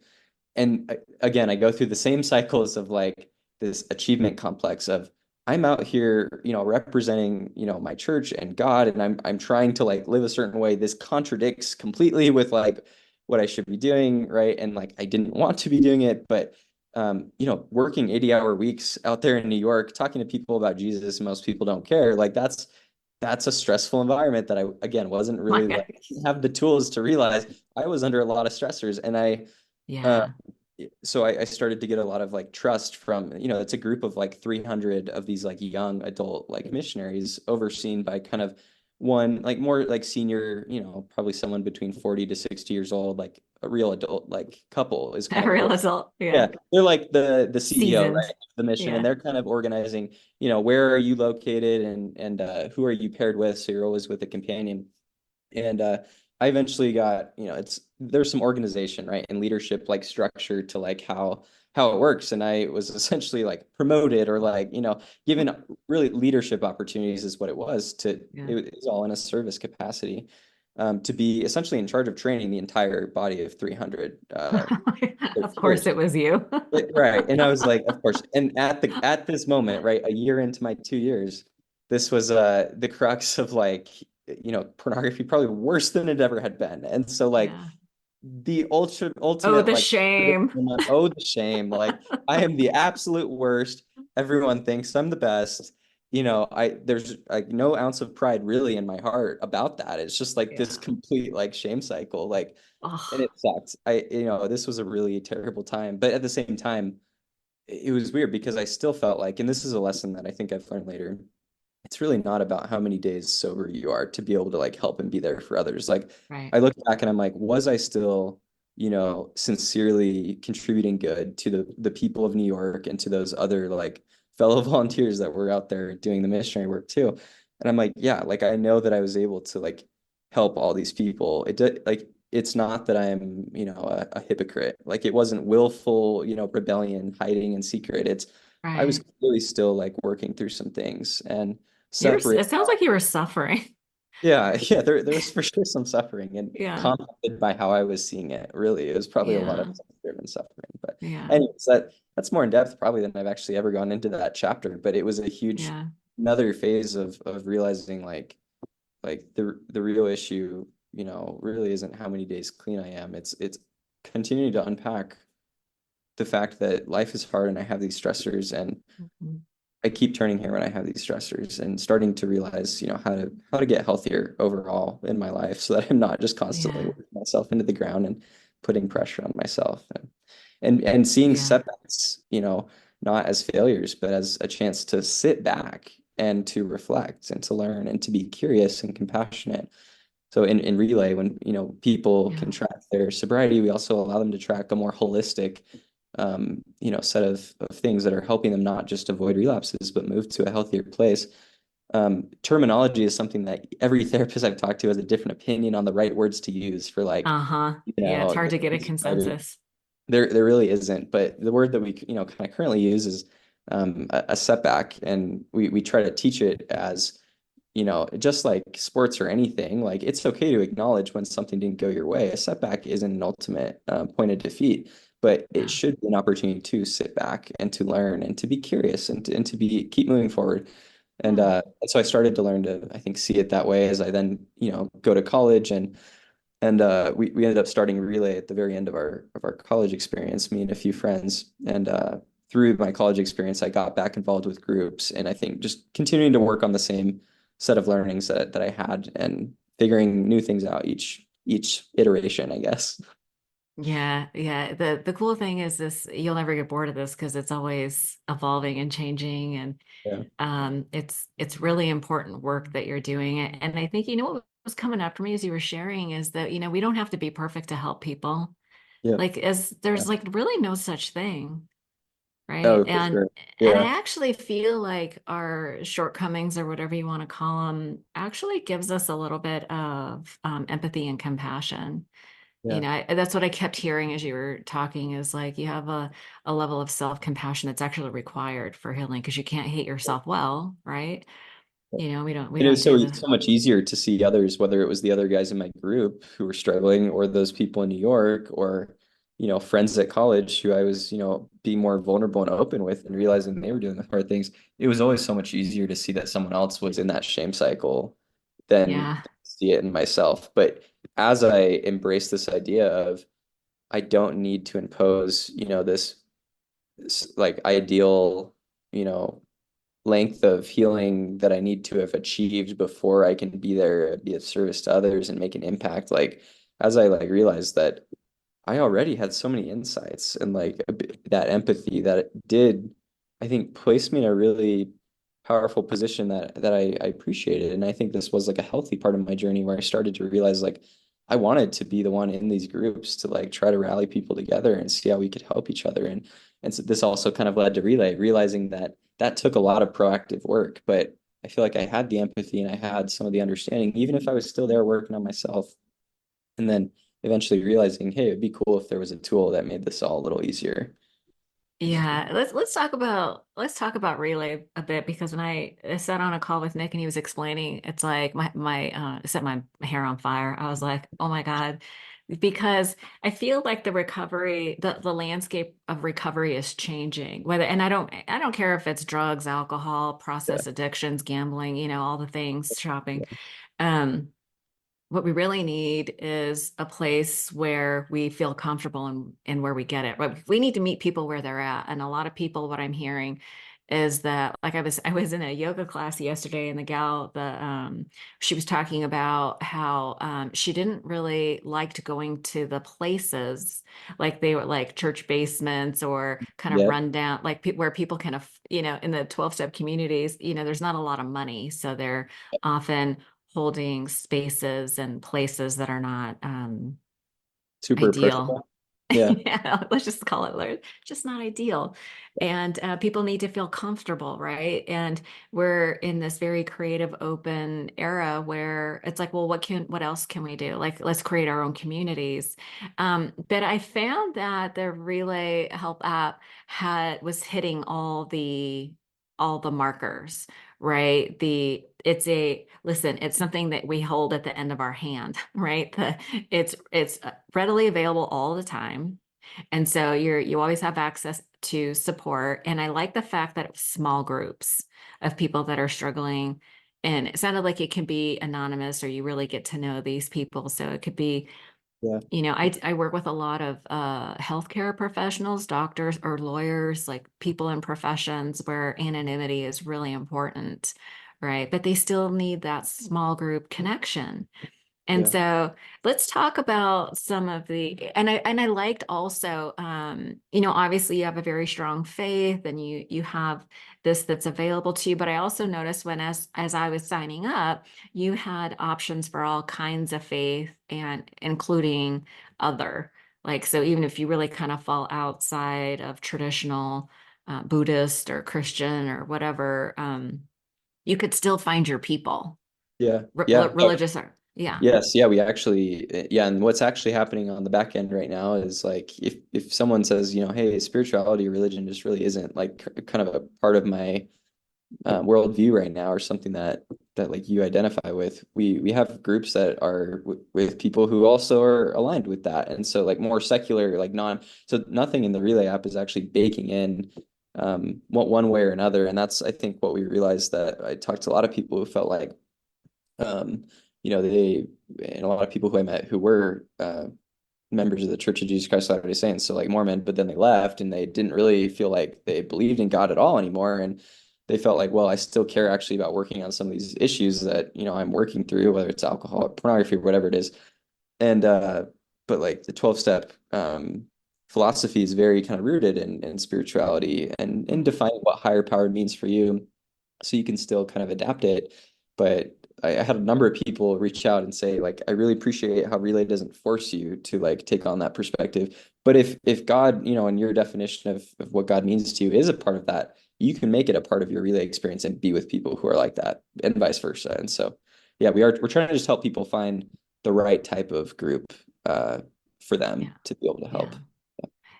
Speaker 2: And again, I go through the same cycles of like this achievement complex of I'm out here, representing, my church and God, and I'm trying to like live a certain way. This contradicts completely with like what I should be doing, right? And like I didn't want to be doing it, but working 80-hour weeks out there in New York, talking to people about Jesus, most people don't care. Like that's a stressful environment that I again wasn't
Speaker 1: My
Speaker 2: really
Speaker 1: God.
Speaker 2: like have the tools to realize I was under a lot of stressors, and uh,
Speaker 1: Yeah.
Speaker 2: so I started to get a lot of like trust from, it's a group of like 300 of these like young adult like missionaries overseen by kind of one like more like senior, probably someone between 40 to 60 years old, like a real adult like couple is
Speaker 1: A
Speaker 2: kind of
Speaker 1: real adult. Yeah.
Speaker 2: yeah, they're like the CEO,
Speaker 1: Seasoned.
Speaker 2: right? The mission, and
Speaker 1: Yeah.
Speaker 2: they're kind of organizing, where are you located and who are you paired with? So you're always with a companion. And I eventually got, there's some organization, right, and leadership like structure to like how it works. And I was essentially like promoted or like, given really leadership opportunities is what it was
Speaker 1: Yeah.
Speaker 2: it was all in a service capacity. To be essentially in charge of training the entire body of 300
Speaker 1: Of course
Speaker 2: church.
Speaker 1: it was you.
Speaker 2: Right. And I was like, of course. And at this moment, right, a year into my 2 years, this was the crux of like, pornography probably worse than it ever had been. And so like
Speaker 1: Yeah.
Speaker 2: the
Speaker 1: Oh,
Speaker 2: ultimate
Speaker 1: the
Speaker 2: like
Speaker 1: shame.
Speaker 2: oh the shame. Like I am the absolute worst. Everyone thinks I'm the best. I there's like no ounce of pride really in my heart about that. It's just like this
Speaker 1: Yeah.
Speaker 2: complete like shame cycle. Like and
Speaker 1: Oh,
Speaker 2: it sucked. This was a really terrible time, but at the same time, it was weird because I still felt like, and this is a lesson that I think I've learned later, it's really not about how many days sober you are to be able to like help and be there for others. Like
Speaker 1: right.
Speaker 2: I look back and I'm like, was I still, sincerely contributing good to the people of New York and to those other like fellow volunteers that were out there doing the missionary work too? And I'm like, yeah, like I know that I was able to like help all these people. It did like it's not that I'm, a hypocrite. Like it wasn't willful, rebellion, hiding in secret. I was
Speaker 1: Right.
Speaker 2: really still like working through some things and separate.
Speaker 1: It sounds like you were suffering.
Speaker 2: Yeah, yeah, there was for sure some suffering and
Speaker 1: Yeah.
Speaker 2: compounded by how I was seeing it. Really, it was probably a lot of
Speaker 1: Yeah.
Speaker 2: self-driven suffering. But
Speaker 1: Yeah.
Speaker 2: anyways, that's more in depth probably than I've actually ever gone into that chapter. But it was a huge
Speaker 1: Yeah.
Speaker 2: another phase of realizing like the real issue, really isn't how many days clean I am. It's continuing to unpack the fact that life is hard and I have these stressors and
Speaker 1: Mhm.
Speaker 2: I keep turning here when I have these stressors and starting to realize, how to get healthier overall in my life so that I'm not just constantly
Speaker 1: Yeah.
Speaker 2: working myself into the ground and putting pressure on myself and seeing
Speaker 1: Yeah.
Speaker 2: setbacks, not as failures, but as a chance to sit back and to reflect and to learn and to be curious and compassionate. So in Relay, when people can
Speaker 1: Yeah.
Speaker 2: track their sobriety, we also allow them to track a more holistic, set of things that are helping them not just avoid relapses, but move to a healthier place. Terminology is something that every therapist I've talked to has a different opinion on the right words to use for like,
Speaker 1: Uh-huh. Yeah, it's hard to get a
Speaker 2: sobriety.
Speaker 1: consensus.
Speaker 2: There really isn't, but the word that we kind of currently use is a setback, and we try to teach it as just like sports or anything, like it's okay to acknowledge when something didn't go your way. A setback isn't an ultimate point of defeat, but it
Speaker 1: Yeah.
Speaker 2: should be an opportunity to sit back and to learn and to be curious and to be keep moving forward.
Speaker 1: Yeah.
Speaker 2: And so I started to learn to, I think, see it that way as I then, go to college and we ended up starting Relay at the very end of our college experience, me and a few friends. And through my college experience, I got back involved with groups, and I think just continuing to work on the same set of learnings that I had and figuring new things out each iteration, I guess.
Speaker 1: Yeah, yeah. The cool thing is this, you'll never get bored of this because it's always evolving and changing, and
Speaker 2: Yeah.
Speaker 1: it's really important work that you're doing. And I think what was coming after me as you were sharing is that we don't have to be perfect to help people.
Speaker 2: Yeah.
Speaker 1: Like as
Speaker 2: Yeah.
Speaker 1: there's like really no such thing. right?
Speaker 2: Oh, for sure.
Speaker 1: And
Speaker 2: Yeah.
Speaker 1: I actually feel like our shortcomings or whatever you want to call them actually gives us a little bit of empathy and compassion. You
Speaker 2: Yeah.
Speaker 1: know, that's what I kept hearing as you were talking is like you have a level of self-compassion that's actually required for healing because you can't hate yourself well, right? You know, we
Speaker 2: And it
Speaker 1: don't
Speaker 2: was so
Speaker 1: do the
Speaker 2: so much easier to see others, whether it was the other guys in my group who were struggling, or those people in New York, or friends at college who I was being more vulnerable and open with, and realizing they were doing the hard things. It was always so much easier to see that someone else was in that shame cycle than
Speaker 1: yeah.
Speaker 2: see it in myself. But as I embrace this idea of I don't need to impose, this like ideal, you know, length of healing that I need to have achieved before I can be there, be of service to others and make an impact. Like as I like realized that I already had so many insights and like that empathy that it did, I think, place me in a really powerful position that I appreciated. And I think this was like a healthy part of my journey where I started to realize like I wanted to be the one in these groups to like try to rally people together and see how we could help each other. And so this also kind of led to Relay, realizing that that took a lot of proactive work, but I feel like I had the empathy and I had some of the understanding, even if I was still there working on myself. And then eventually realizing, hey, it'd be cool if there was a tool that made this all a little easier.
Speaker 1: Yeah, let's talk about Relay a bit because when I sat on a call with Nick and he was explaining, it's like my it set my hair on fire. I was like, oh my God, because I feel like the landscape of recovery is changing. Whether and I don't care if it's drugs, alcohol,
Speaker 2: Yeah.
Speaker 1: process addictions, gambling, you know, all the things, shopping. Um, what we really need is a place where we feel comfortable and where we get it. Right? We need to meet people where they're at. And a lot of people, what I'm hearing is that like I was in a yoga class yesterday and the gal, she was talking about how she didn't really liked going to the places like they were like church basements or kind of
Speaker 2: Yeah.
Speaker 1: run down like where people can you know in the 12-step communities, you know, there's not a lot of money. So they're often holding spaces and places that are not
Speaker 2: Super
Speaker 1: ideal.
Speaker 2: personal. Yeah.
Speaker 1: Yeah, let's just call it just not ideal. And people need to feel comfortable, right? And we're in this very creative, open era where it's like, well, what else can we do? Like, let's create our own communities. But I found that the Relay Help app was hitting all the markers, right? Listen, it's something that we hold at the end of our hand, right? It's readily available all the time. And so you always have access to support. And I like the fact that it's small groups of people that are struggling. And it sounded like it can be anonymous or you really get to know these people. So it could be,
Speaker 2: Yeah.
Speaker 1: you know, I work with a lot of healthcare professionals, doctors or lawyers, like people in professions where anonymity is really important, right? But they still need that small group connection. And
Speaker 2: Yeah.
Speaker 1: so let's talk about some of and I liked also you know, obviously you have a very strong faith and you have this that's available to you, but I also noticed when as I was signing up, you had options for all kinds of faith and including other. Like so even if you really kind of fall outside of traditional Buddhist or Christian or whatever, you could still find your people.
Speaker 2: Yeah. Yeah.
Speaker 1: Religious or yeah.
Speaker 2: Yes, yeah, we actually, yeah, and what's actually happening on the back end right now is like if someone says, hey, spirituality or religion just really isn't like kind of a part of my worldview right now, or something that like you identify with, we have groups that are with people who also are aligned with that, and so like more secular, like so nothing in the Relay app is actually baking in one way or another, and that's I think what we realized that I talked to a lot of people who felt like um, they and a lot of people who I met who were members of the Church of Jesus Christ of Latter-day Saints, so like Mormon, but then they left and they didn't really feel like they believed in God at all anymore. And they felt like, well, I still care actually about working on some of these issues that, I'm working through, whether it's alcohol or pornography or whatever it is. And but like the 12-step philosophy is very kind of rooted in spirituality and in defining what higher power means for you, so you can still kind of adapt it. But I had a number of people reach out and say, like, I really appreciate how Relay doesn't force you to like take on that perspective. But if God, and your definition of what God means to you is a part of that, you can make it a part of your Relay experience and be with people who are like that, and vice versa. And so, yeah, we're trying to just help people find the right type of group for them
Speaker 1: Yeah.
Speaker 2: to be able to help.
Speaker 1: Yeah.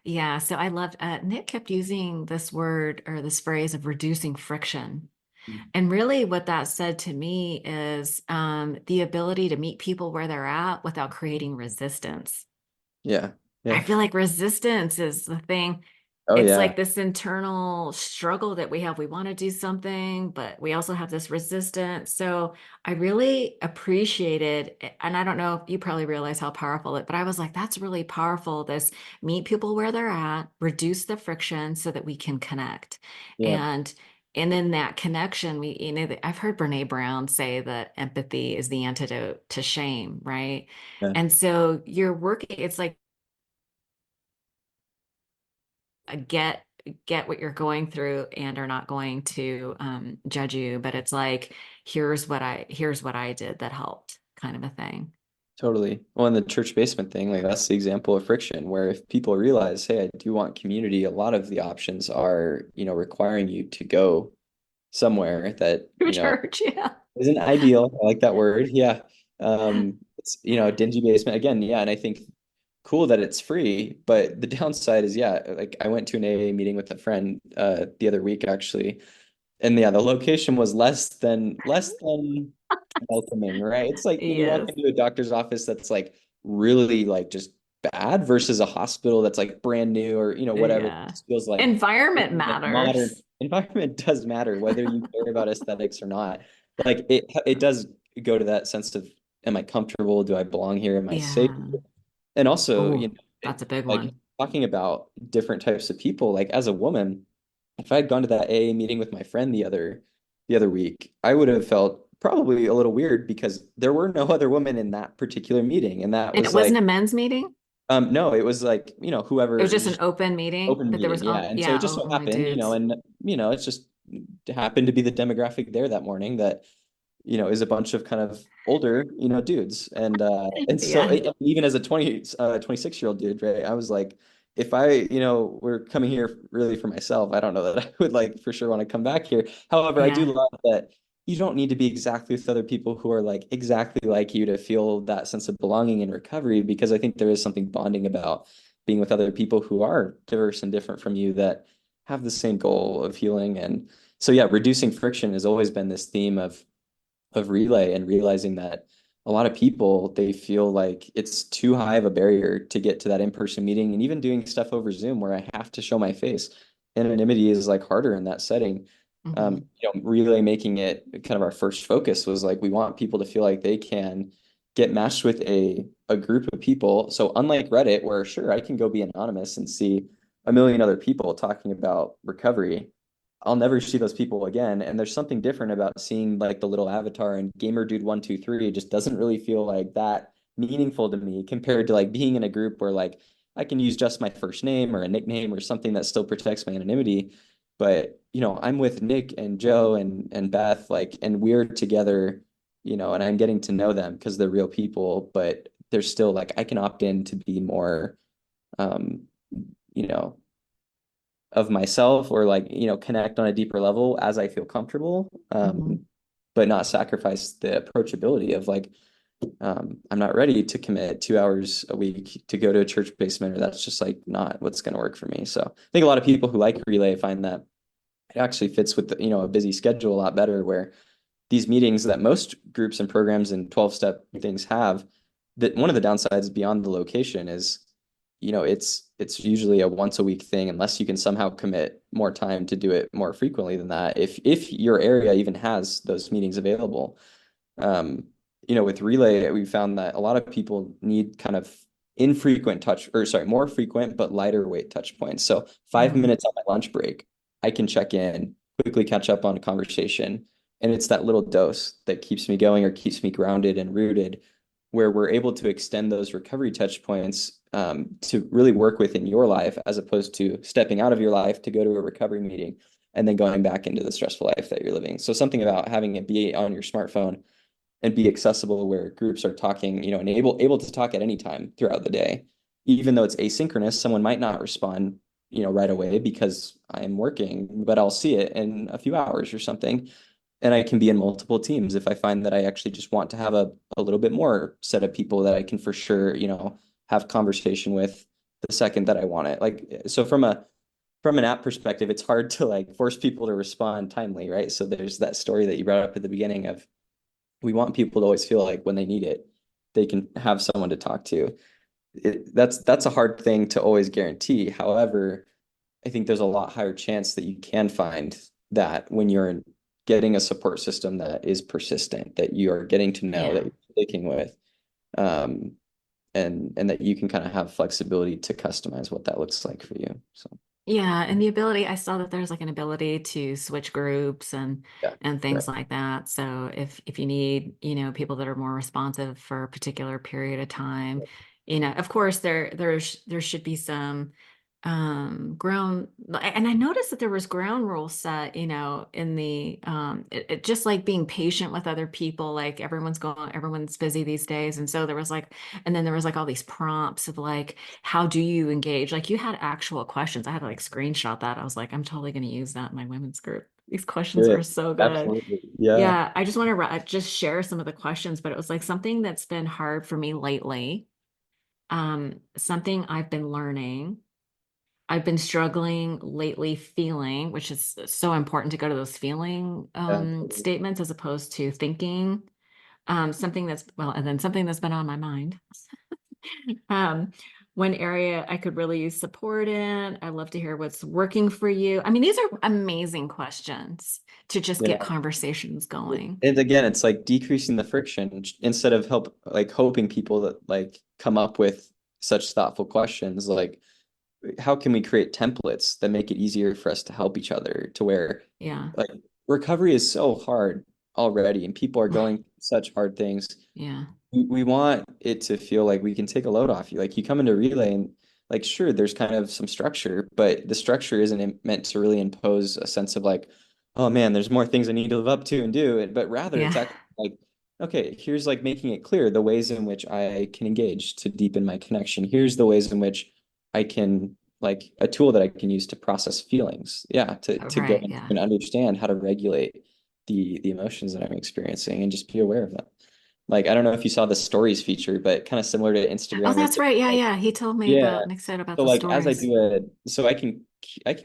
Speaker 1: Yeah. So I loved, Nick kept using this word or this phrase of reducing friction. And really, what that said to me is the ability to meet people where they're at without creating resistance.
Speaker 2: Yeah.
Speaker 1: I
Speaker 2: Yeah.
Speaker 1: feel like resistance is the thing.
Speaker 2: Oh
Speaker 1: It's
Speaker 2: yeah.
Speaker 1: like this internal struggle that we have. We want to do something, but we also have this resistance. So I really appreciated, and I don't know if you probably realize how powerful it, but I was like, that's really powerful. This meet people where they're at, reduce the friction so that we can connect.
Speaker 2: Yeah.
Speaker 1: And and in that connection, I've heard Brene Brown say that empathy is the antidote to shame, right?
Speaker 2: Yeah.
Speaker 1: And so you're working, it's like get get what you're going through and are not going to judge you, but it's like here's what I did that helped kind of a thing.
Speaker 2: Totally. Well, in the church basement thing, like that's the example of friction, where if people realize, hey, I do want community, a lot of the options are, requiring you to go somewhere that,
Speaker 1: Through church, yeah.
Speaker 2: isn't ideal. I like that word. Yeah. It's, a dingy basement again. Yeah. And I think cool that it's free, but the downside is, yeah, like I went to an AA meeting with a friend the other week actually, and yeah, the location was less than welcoming, right? It's like when you walk
Speaker 1: Yes.
Speaker 2: into a doctor's office that's like really like just bad versus a hospital that's like brand new or whatever. It
Speaker 1: Yeah.
Speaker 2: just feels like
Speaker 1: Environment
Speaker 2: like modern
Speaker 1: matters.
Speaker 2: environment does matter whether you care about aesthetics or not. Like it does go to that sense of, am I comfortable? Do I belong here? Am I safe?
Speaker 1: Yeah.
Speaker 2: And also,
Speaker 1: Oh, that's a big
Speaker 2: like
Speaker 1: one.
Speaker 2: talking about different types of people, like as a woman, if I had gone to that AA meeting with my friend the other week, I would have felt probably a little weird because there were no other women in that particular meeting. And that
Speaker 1: And it
Speaker 2: was
Speaker 1: wasn't
Speaker 2: like,
Speaker 1: a men's meeting.
Speaker 2: no, it was like,
Speaker 1: It
Speaker 2: whoever,
Speaker 1: was
Speaker 2: it was
Speaker 1: just an
Speaker 2: just
Speaker 1: open meeting,
Speaker 2: open
Speaker 1: but there was
Speaker 2: meeting. Yeah.
Speaker 1: all
Speaker 2: And so it
Speaker 1: yeah,
Speaker 2: just so
Speaker 1: only
Speaker 2: happened,
Speaker 1: dudes.
Speaker 2: and, it's just happened to be the demographic there that morning that is a bunch of kind of older, dudes. And so
Speaker 1: Yeah.
Speaker 2: even as a 26-year-old dude, right, I was like, if I, were coming here really for myself, I don't know that I would like for sure want to come back here. However, I do
Speaker 1: Yeah.
Speaker 2: love that you don't need to be exactly with other people who are like exactly like you to feel that sense of belonging and recovery, because I think there is something bonding about being with other people who are diverse and different from you that have the same goal of healing. And so yeah, reducing friction has always been this theme of Relay, and realizing that a lot of people, they feel like it's too high of a barrier to get to that in-person meeting, and even doing stuff over Zoom where I have to show my face. Anonymity is like harder in that setting.
Speaker 1: Hmm.
Speaker 2: Relay making it kind of our first focus was like we want people to feel like they can get matched with a group of people. So unlike Reddit, where sure I can go be anonymous and see a million other people talking about recovery, I'll never see those people again. And there's something different about seeing like the little avatar, and gamer dude 123 just doesn't really feel like that meaningful to me compared to like being in a group where like I can use just my first name or a nickname or something that still protects my anonymity. But I'm with Nick and Joe and Beth, like, and we're together, and I'm getting to know them because they're real people, but there's still like I can opt in to be more um, you know, of myself, or like connect on a deeper level as I feel comfortable,
Speaker 1: Hmm.
Speaker 2: but not sacrifice the approachability of like I'm not ready to commit 2 hours a week to go to a church basement, or that's just like not what's going to work for me. So I think a lot of people who like Relay find that it actually fits with a busy schedule a lot better, where these meetings that most groups and programs and 12-step things have, that one of the downsides beyond the location is it's usually a once a week thing, unless you can somehow commit more time to do it more frequently than that, if your area even has those meetings available. With Relay, we found that a lot of people need kind of infrequent touch, or sorry, more frequent but lighter weight touch points. So 5 minutes on my lunch break, I can check in, quickly catch up on a conversation, and it's that little dose that keeps me going or keeps me grounded and rooted, where we're able to extend those recovery touch points to really work within your life, as opposed to stepping out of your life to go to a recovery meeting and then going back into the stressful life that you're living. So something about having it be on your smartphone and be accessible where groups are talking, and able to talk at any time throughout the day. Even though it's asynchronous, someone might not respond, right away because I'm working, but I'll see it in a few hours or something. And I can be in multiple teams if I find that I actually just want to have a little bit more set of people that I can for sure, have conversation with the second that I want it. Like, so from an app perspective, it's hard to like force people to respond timely, right? So there's that story that you brought up at the beginning of we want people to always feel like when they need it, they can have someone to talk to. That's a hard thing to always guarantee. However, I think there's a lot higher chance that you can find that when you're getting a support system that is persistent, that you are getting to know, that
Speaker 1: Yeah.
Speaker 2: you're sticking with, um, and that you can kind of have flexibility to customize what that looks like for you. So
Speaker 1: Yeah, and the ability, I saw that there's like an ability to switch groups
Speaker 2: yeah,
Speaker 1: and
Speaker 2: right.
Speaker 1: things like that. So if you need, people that are more responsive for a particular period of time, of course there should be some ground, and I noticed that there was ground rules set, in the it just like being patient with other people, like everyone's busy these days. And so there was like, and then there was like all these prompts of like, how do you engage? Like you had actual questions. I had to like screenshot that. I was like, I'm totally going to use that in my women's group. These questions
Speaker 2: Do
Speaker 1: were
Speaker 2: it.
Speaker 1: so good.
Speaker 2: Absolutely. Yeah.
Speaker 1: Yeah, I just want to just share some of the questions, but it was like something that's been hard for me lately. Something I've been learning. I've been struggling lately feeling, which is so important to go to those feeling
Speaker 2: Yeah.
Speaker 1: statements as opposed to thinking. Something that's, well, and then something that's been on my mind. Um, one area I could really use support in. I'd love to hear what's working for you. I mean, these are amazing questions to just get
Speaker 2: Yeah.
Speaker 1: conversations going.
Speaker 2: And again, it's like decreasing the friction instead of hoping people that like come up with such thoughtful questions. Like, how can we create templates that make it easier for us to help each other to where
Speaker 1: Yeah.
Speaker 2: like recovery is so hard already and people are going through such hard things.
Speaker 1: Yeah.
Speaker 2: We want it to feel like we can take a load off you. Like you come into relay and like sure, there's kind of some structure, but the structure meant to really impose a sense of like, oh man, there's more things I need to live up to and do. But rather it's
Speaker 1: Yeah.
Speaker 2: actually like, okay, here's like making it clear the ways in which I can engage to deepen my connection. Here's the ways in which I can like a tool that I can use to process feelings. Yeah, to go
Speaker 1: Right.
Speaker 2: into
Speaker 1: Yeah.
Speaker 2: and understand how to regulate the emotions that I'm experiencing and just be aware of them. Like, I don't know if you saw the stories feature, but kind of similar to
Speaker 1: Oh,
Speaker 2: Instagram or
Speaker 1: that's right. Yeah.
Speaker 2: TikTok.
Speaker 1: Yeah. He told me
Speaker 2: Yeah.
Speaker 1: about Nick said about
Speaker 2: So
Speaker 1: the
Speaker 2: like as I
Speaker 1: stories.
Speaker 2: do so I can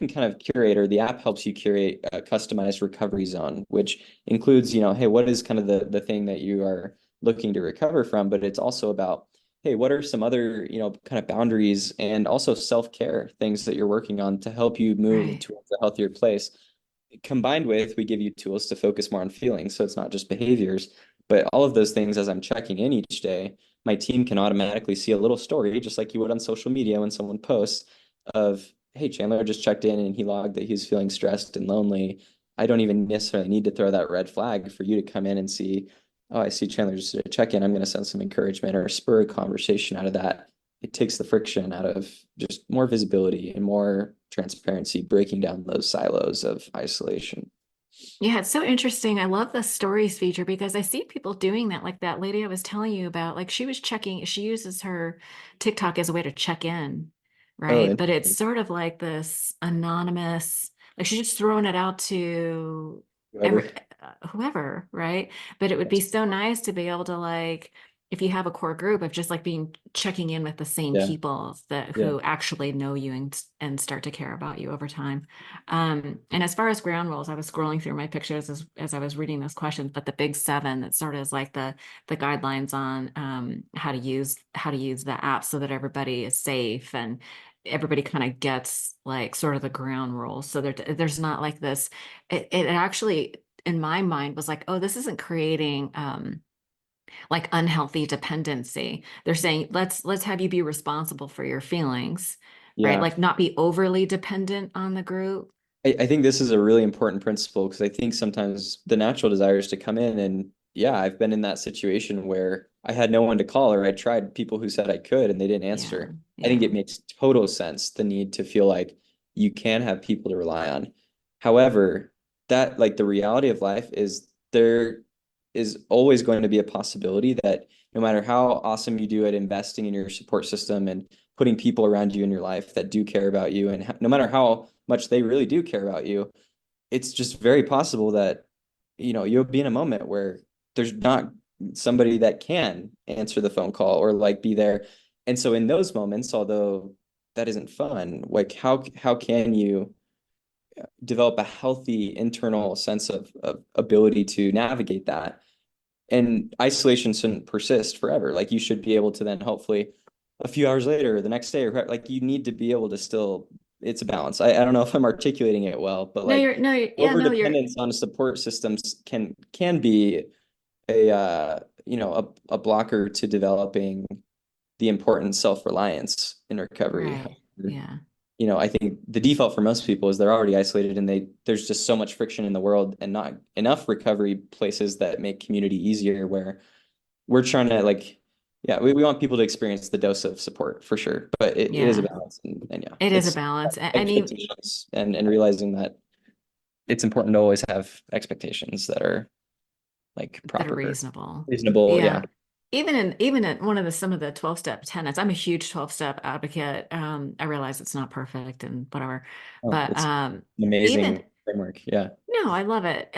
Speaker 2: kind of curate, or the app helps you curate a customized recovery zone, which includes, hey, what is kind of the thing that you are looking to recover from? But it's also about, hey, what are some other, kind of boundaries and also self-care things that you're working on to help you move
Speaker 1: Right.
Speaker 2: towards a healthier place? Combined with, we give you tools to focus more on feelings. So it's not just behaviors, but all of those things as I'm checking in each day, my team can automatically see a little story, just like you would on social media when someone posts of, hey, Chandler just checked in and he logged that he's feeling stressed and lonely. I don't even necessarily need to throw that red flag for you to come in and see, oh, I see Chandler just did a check-in. I'm going to send some encouragement or spur a conversation out of that. It takes the friction out of just more visibility and more transparency, breaking down those silos of isolation.
Speaker 1: Yeah, it's so interesting. I love the stories feature because I see people doing that. Like that lady I was telling you about, like she uses her TikTok as a way to check in,
Speaker 2: Oh,
Speaker 1: right? But it's
Speaker 2: interesting.
Speaker 1: sort of like this anonymous, like she's just throwing it out to
Speaker 2: Whoever.
Speaker 1: every whoever, right? But it would be so nice to be able to like, if you have a core group of just like being checking in with the same
Speaker 2: Yeah,
Speaker 1: people that
Speaker 2: yeah,
Speaker 1: who actually know you and start to care about you over time. And as far as ground rules, I was scrolling through my pictures as I was reading those questions, but the big seven that sort of is like the guidelines on how to use the app so that everybody is safe and everybody kind of gets like sort of the ground rules. So there's not like this. It actually in my mind was like, oh, this isn't creating like unhealthy dependency. They're saying let's have you be responsible for your feelings, right?
Speaker 2: yeah.
Speaker 1: Like not be overly dependent on the group.
Speaker 2: I think this is a really important principle because I think sometimes the natural desire is to come in and yeah, I've been in that situation where I had no one to call or I tried people who said I could and they didn't
Speaker 1: Yeah,
Speaker 2: answer. I think
Speaker 1: yeah,
Speaker 2: it makes total sense, the need to feel like you can have people to rely on. However, that like the reality of life is there is always going to be a possibility that no matter how awesome you do at investing in your support system and putting people around you in your life that do care about you, and no matter how much they really do care about you, it's just very possible that, you'll be in a moment where there's not somebody that can answer the phone call or like be there. And so in those moments, although that isn't fun, like how can you develop a healthy internal sense of ability to navigate that? And isolation shouldn't persist forever. Like you should be able to then hopefully a few hours later or the next day, or like you need to be able to still, it's a balance. I don't know if I'm articulating it well, but
Speaker 1: No,
Speaker 2: like
Speaker 1: yeah,
Speaker 2: over
Speaker 1: no, you're
Speaker 2: dependence on support systems can be a a blocker to developing the important self-reliance in recovery.
Speaker 1: right. Yeah.
Speaker 2: I think the default for most people is they're already isolated and there's just so much friction in the world and not enough recovery places that make community easier, where we're trying to like, yeah, we want people to experience the dose of support for sure, but it is a
Speaker 1: Yeah.
Speaker 2: balance, and yeah,
Speaker 1: It is a
Speaker 2: it's
Speaker 1: balance. And even
Speaker 2: expectations and realizing that it's important to always have expectations that are like
Speaker 1: that are
Speaker 2: proper,
Speaker 1: reasonable.
Speaker 2: reasonable. Yeah.
Speaker 1: Yeah. Even in one of the some of the 12-step tenets, I'm a huge 12-step advocate. I realize it's not perfect and whatever,
Speaker 2: Oh,
Speaker 1: but
Speaker 2: it's an
Speaker 1: even
Speaker 2: amazing framework. Yeah.
Speaker 1: no, I love it.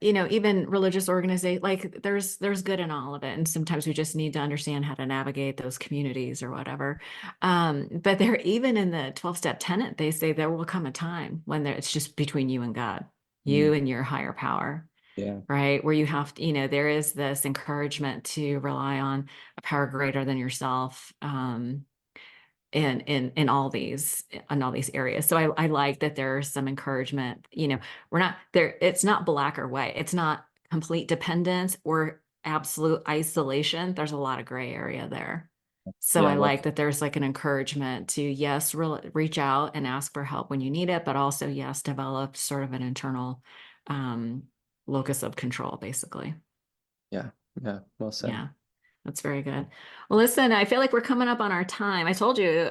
Speaker 1: Even religious organization, like there's good in all of it. And sometimes we just need to understand how to navigate those communities or whatever. But they're even in the 12-step tenet, they say there will come a time when it's just between you and God,
Speaker 2: Mm,
Speaker 1: you and your higher power,
Speaker 2: yeah.
Speaker 1: right? Where you have to, there is this encouragement to rely on a power greater than yourself. In all these areas. So I like that there's some encouragement. We're not there, it's not black or white. It's not complete dependence or absolute isolation. There's a lot of gray area there. So
Speaker 2: Yeah.
Speaker 1: I
Speaker 2: Well,
Speaker 1: like that there's like an encouragement to, yes, reach out and ask for help when you need it, but also, yes, develop sort of an internal um, locus of control, basically.
Speaker 2: yeah. Yeah. Well said.
Speaker 1: Yeah. That's very good. Well, listen, I feel like we're coming up on our time. I told you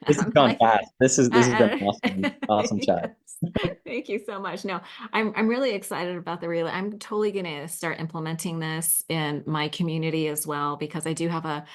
Speaker 2: This has
Speaker 1: I'm
Speaker 2: gone
Speaker 1: like
Speaker 2: fast. This has been awesome. Awesome chat.
Speaker 1: yes. Thank you so much. No, I'm really excited about the relay. I'm totally gonna start implementing this in my community as well because I do have a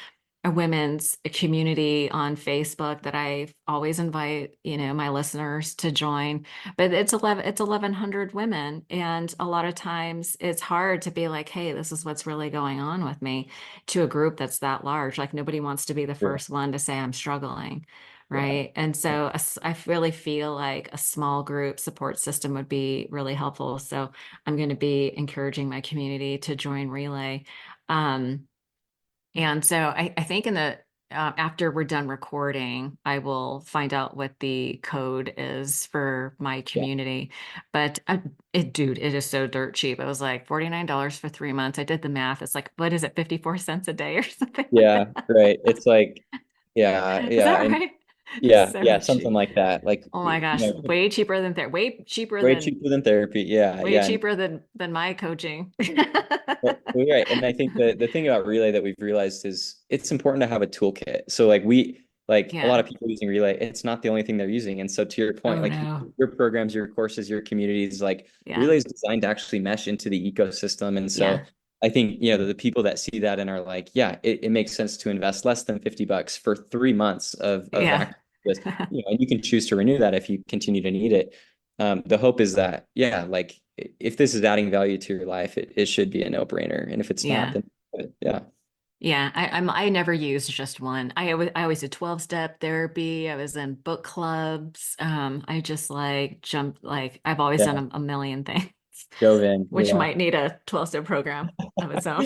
Speaker 1: women's community on Facebook that I always invite, my listeners to join. But it's 1100 women. And a lot of times it's hard to be like, hey, this is what's really going on with me to a group that's that large. Like nobody wants to be the
Speaker 2: Sure.
Speaker 1: first one to say I'm struggling.
Speaker 2: Yeah.
Speaker 1: Right. And so I really feel like a small group support system would be really helpful. So I'm going to be encouraging my community to join Relay. Um, and so I think after we're done recording, I will find out what the code is for my
Speaker 2: Yeah.
Speaker 1: community. But dude, it is so dirt cheap. It was like $49 for 3 months. I did the math. It's like, what is it, 54 cents a day or something like
Speaker 2: Yeah.
Speaker 1: that?
Speaker 2: Right. It's like, yeah.
Speaker 1: Is
Speaker 2: Yeah.
Speaker 1: that
Speaker 2: And
Speaker 1: right?
Speaker 2: yeah.
Speaker 1: So
Speaker 2: Yeah. Something
Speaker 1: cheap.
Speaker 2: like that. Like,
Speaker 1: Oh my gosh, way cheaper than way cheaper
Speaker 2: way
Speaker 1: than
Speaker 2: cheaper than therapy. Yeah.
Speaker 1: way
Speaker 2: Yeah. And
Speaker 1: cheaper than my coaching.
Speaker 2: well, you're right. And I think the thing about Relay that we've realized is it's important to have a toolkit. So like a lot
Speaker 1: Yeah.
Speaker 2: of people using Relay, it's not the only thing they're using. And so to your point,
Speaker 1: Oh
Speaker 2: like
Speaker 1: no.
Speaker 2: your programs, your courses, your communities, like
Speaker 1: Yeah.
Speaker 2: Relay is designed to actually mesh into the ecosystem. And so
Speaker 1: Yeah.
Speaker 2: I think, the people that see that and are like, yeah, it makes sense to invest less than $50 for 3 months of
Speaker 1: Yeah.
Speaker 2: active this, and you can choose to renew that if you continue to need it. The hope is that, yeah, like if this is adding value to your life, it should be a no-brainer. And if it's not,
Speaker 1: Yeah.
Speaker 2: then yeah.
Speaker 1: Yeah, I never used just one. I always did 12-step therapy. I was in book clubs. I just like jumped like I've always done
Speaker 2: Yeah.
Speaker 1: a million things,
Speaker 2: Dove in.
Speaker 1: which
Speaker 2: Yeah.
Speaker 1: might need a 12-step program of its own.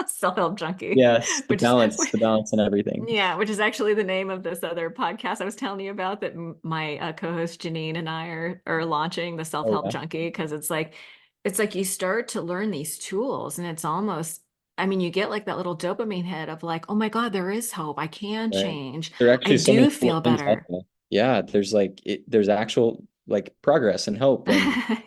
Speaker 1: Self-help junkie,
Speaker 2: Yes,
Speaker 1: which is
Speaker 2: the balance and everything.
Speaker 1: yeah, which is actually the name of this other podcast I was telling you about that my co-host Janine and I are launching, the
Speaker 2: Oh
Speaker 1: self-help
Speaker 2: yeah.
Speaker 1: junkie, because it's like you start to learn these tools and it's almost, I mean, you get like that little dopamine hit of like, oh my God, there is hope. I can
Speaker 2: Right.
Speaker 1: change.
Speaker 2: There are
Speaker 1: I
Speaker 2: actually so many
Speaker 1: do
Speaker 2: cool
Speaker 1: feel
Speaker 2: things
Speaker 1: better.
Speaker 2: happening. Yeah, there's actual like progress and hope, and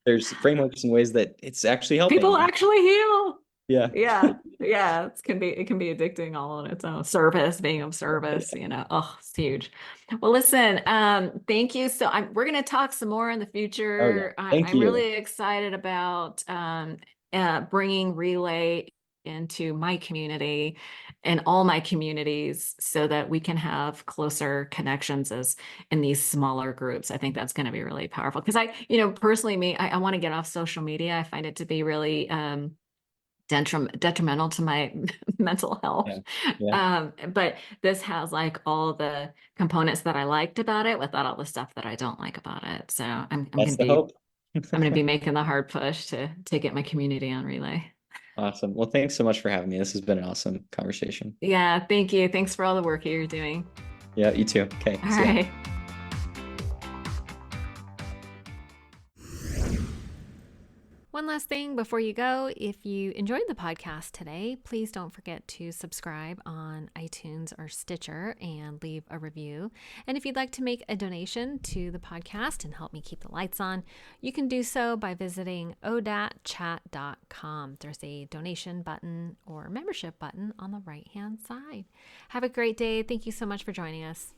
Speaker 2: there's frameworks and ways that it's actually
Speaker 1: People
Speaker 2: helping.
Speaker 1: actually heal.
Speaker 2: Yeah.
Speaker 1: Yeah. Yeah, it can be addicting all on its own. Service, being of service, oh, it's huge. Well, listen, thank you. We're going to talk some more in the
Speaker 2: Oh yeah.
Speaker 1: future.
Speaker 2: Thank
Speaker 1: I'm
Speaker 2: you.
Speaker 1: really excited about bringing Relay into my community and all my communities so that we can have closer connections as in these smaller groups. I think that's going to be really powerful because personally, I want to get off social media. I find it to be really detrimental to my mental health.
Speaker 2: Yeah. Yeah.
Speaker 1: But this has like all the components that I liked about it without all the stuff that I don't like about it. So
Speaker 2: That's the hope.
Speaker 1: I'm gonna be making the hard push to get my community on Relay.
Speaker 2: Awesome. Well, thanks so much for having me. This has been an awesome conversation.
Speaker 1: Yeah, thank you. Thanks for all the work you're doing.
Speaker 2: Yeah, you too. Okay.
Speaker 1: All
Speaker 2: See ya.
Speaker 1: right. One last thing before you go, if you enjoyed the podcast today, please don't forget to subscribe on iTunes or Stitcher and leave a review. And if you'd like to make a donation to the podcast and help me keep the lights on, you can do so by visiting odatchat.com. There's a donation button or membership button on the right-hand side. Have a great day. Thank you so much for joining us.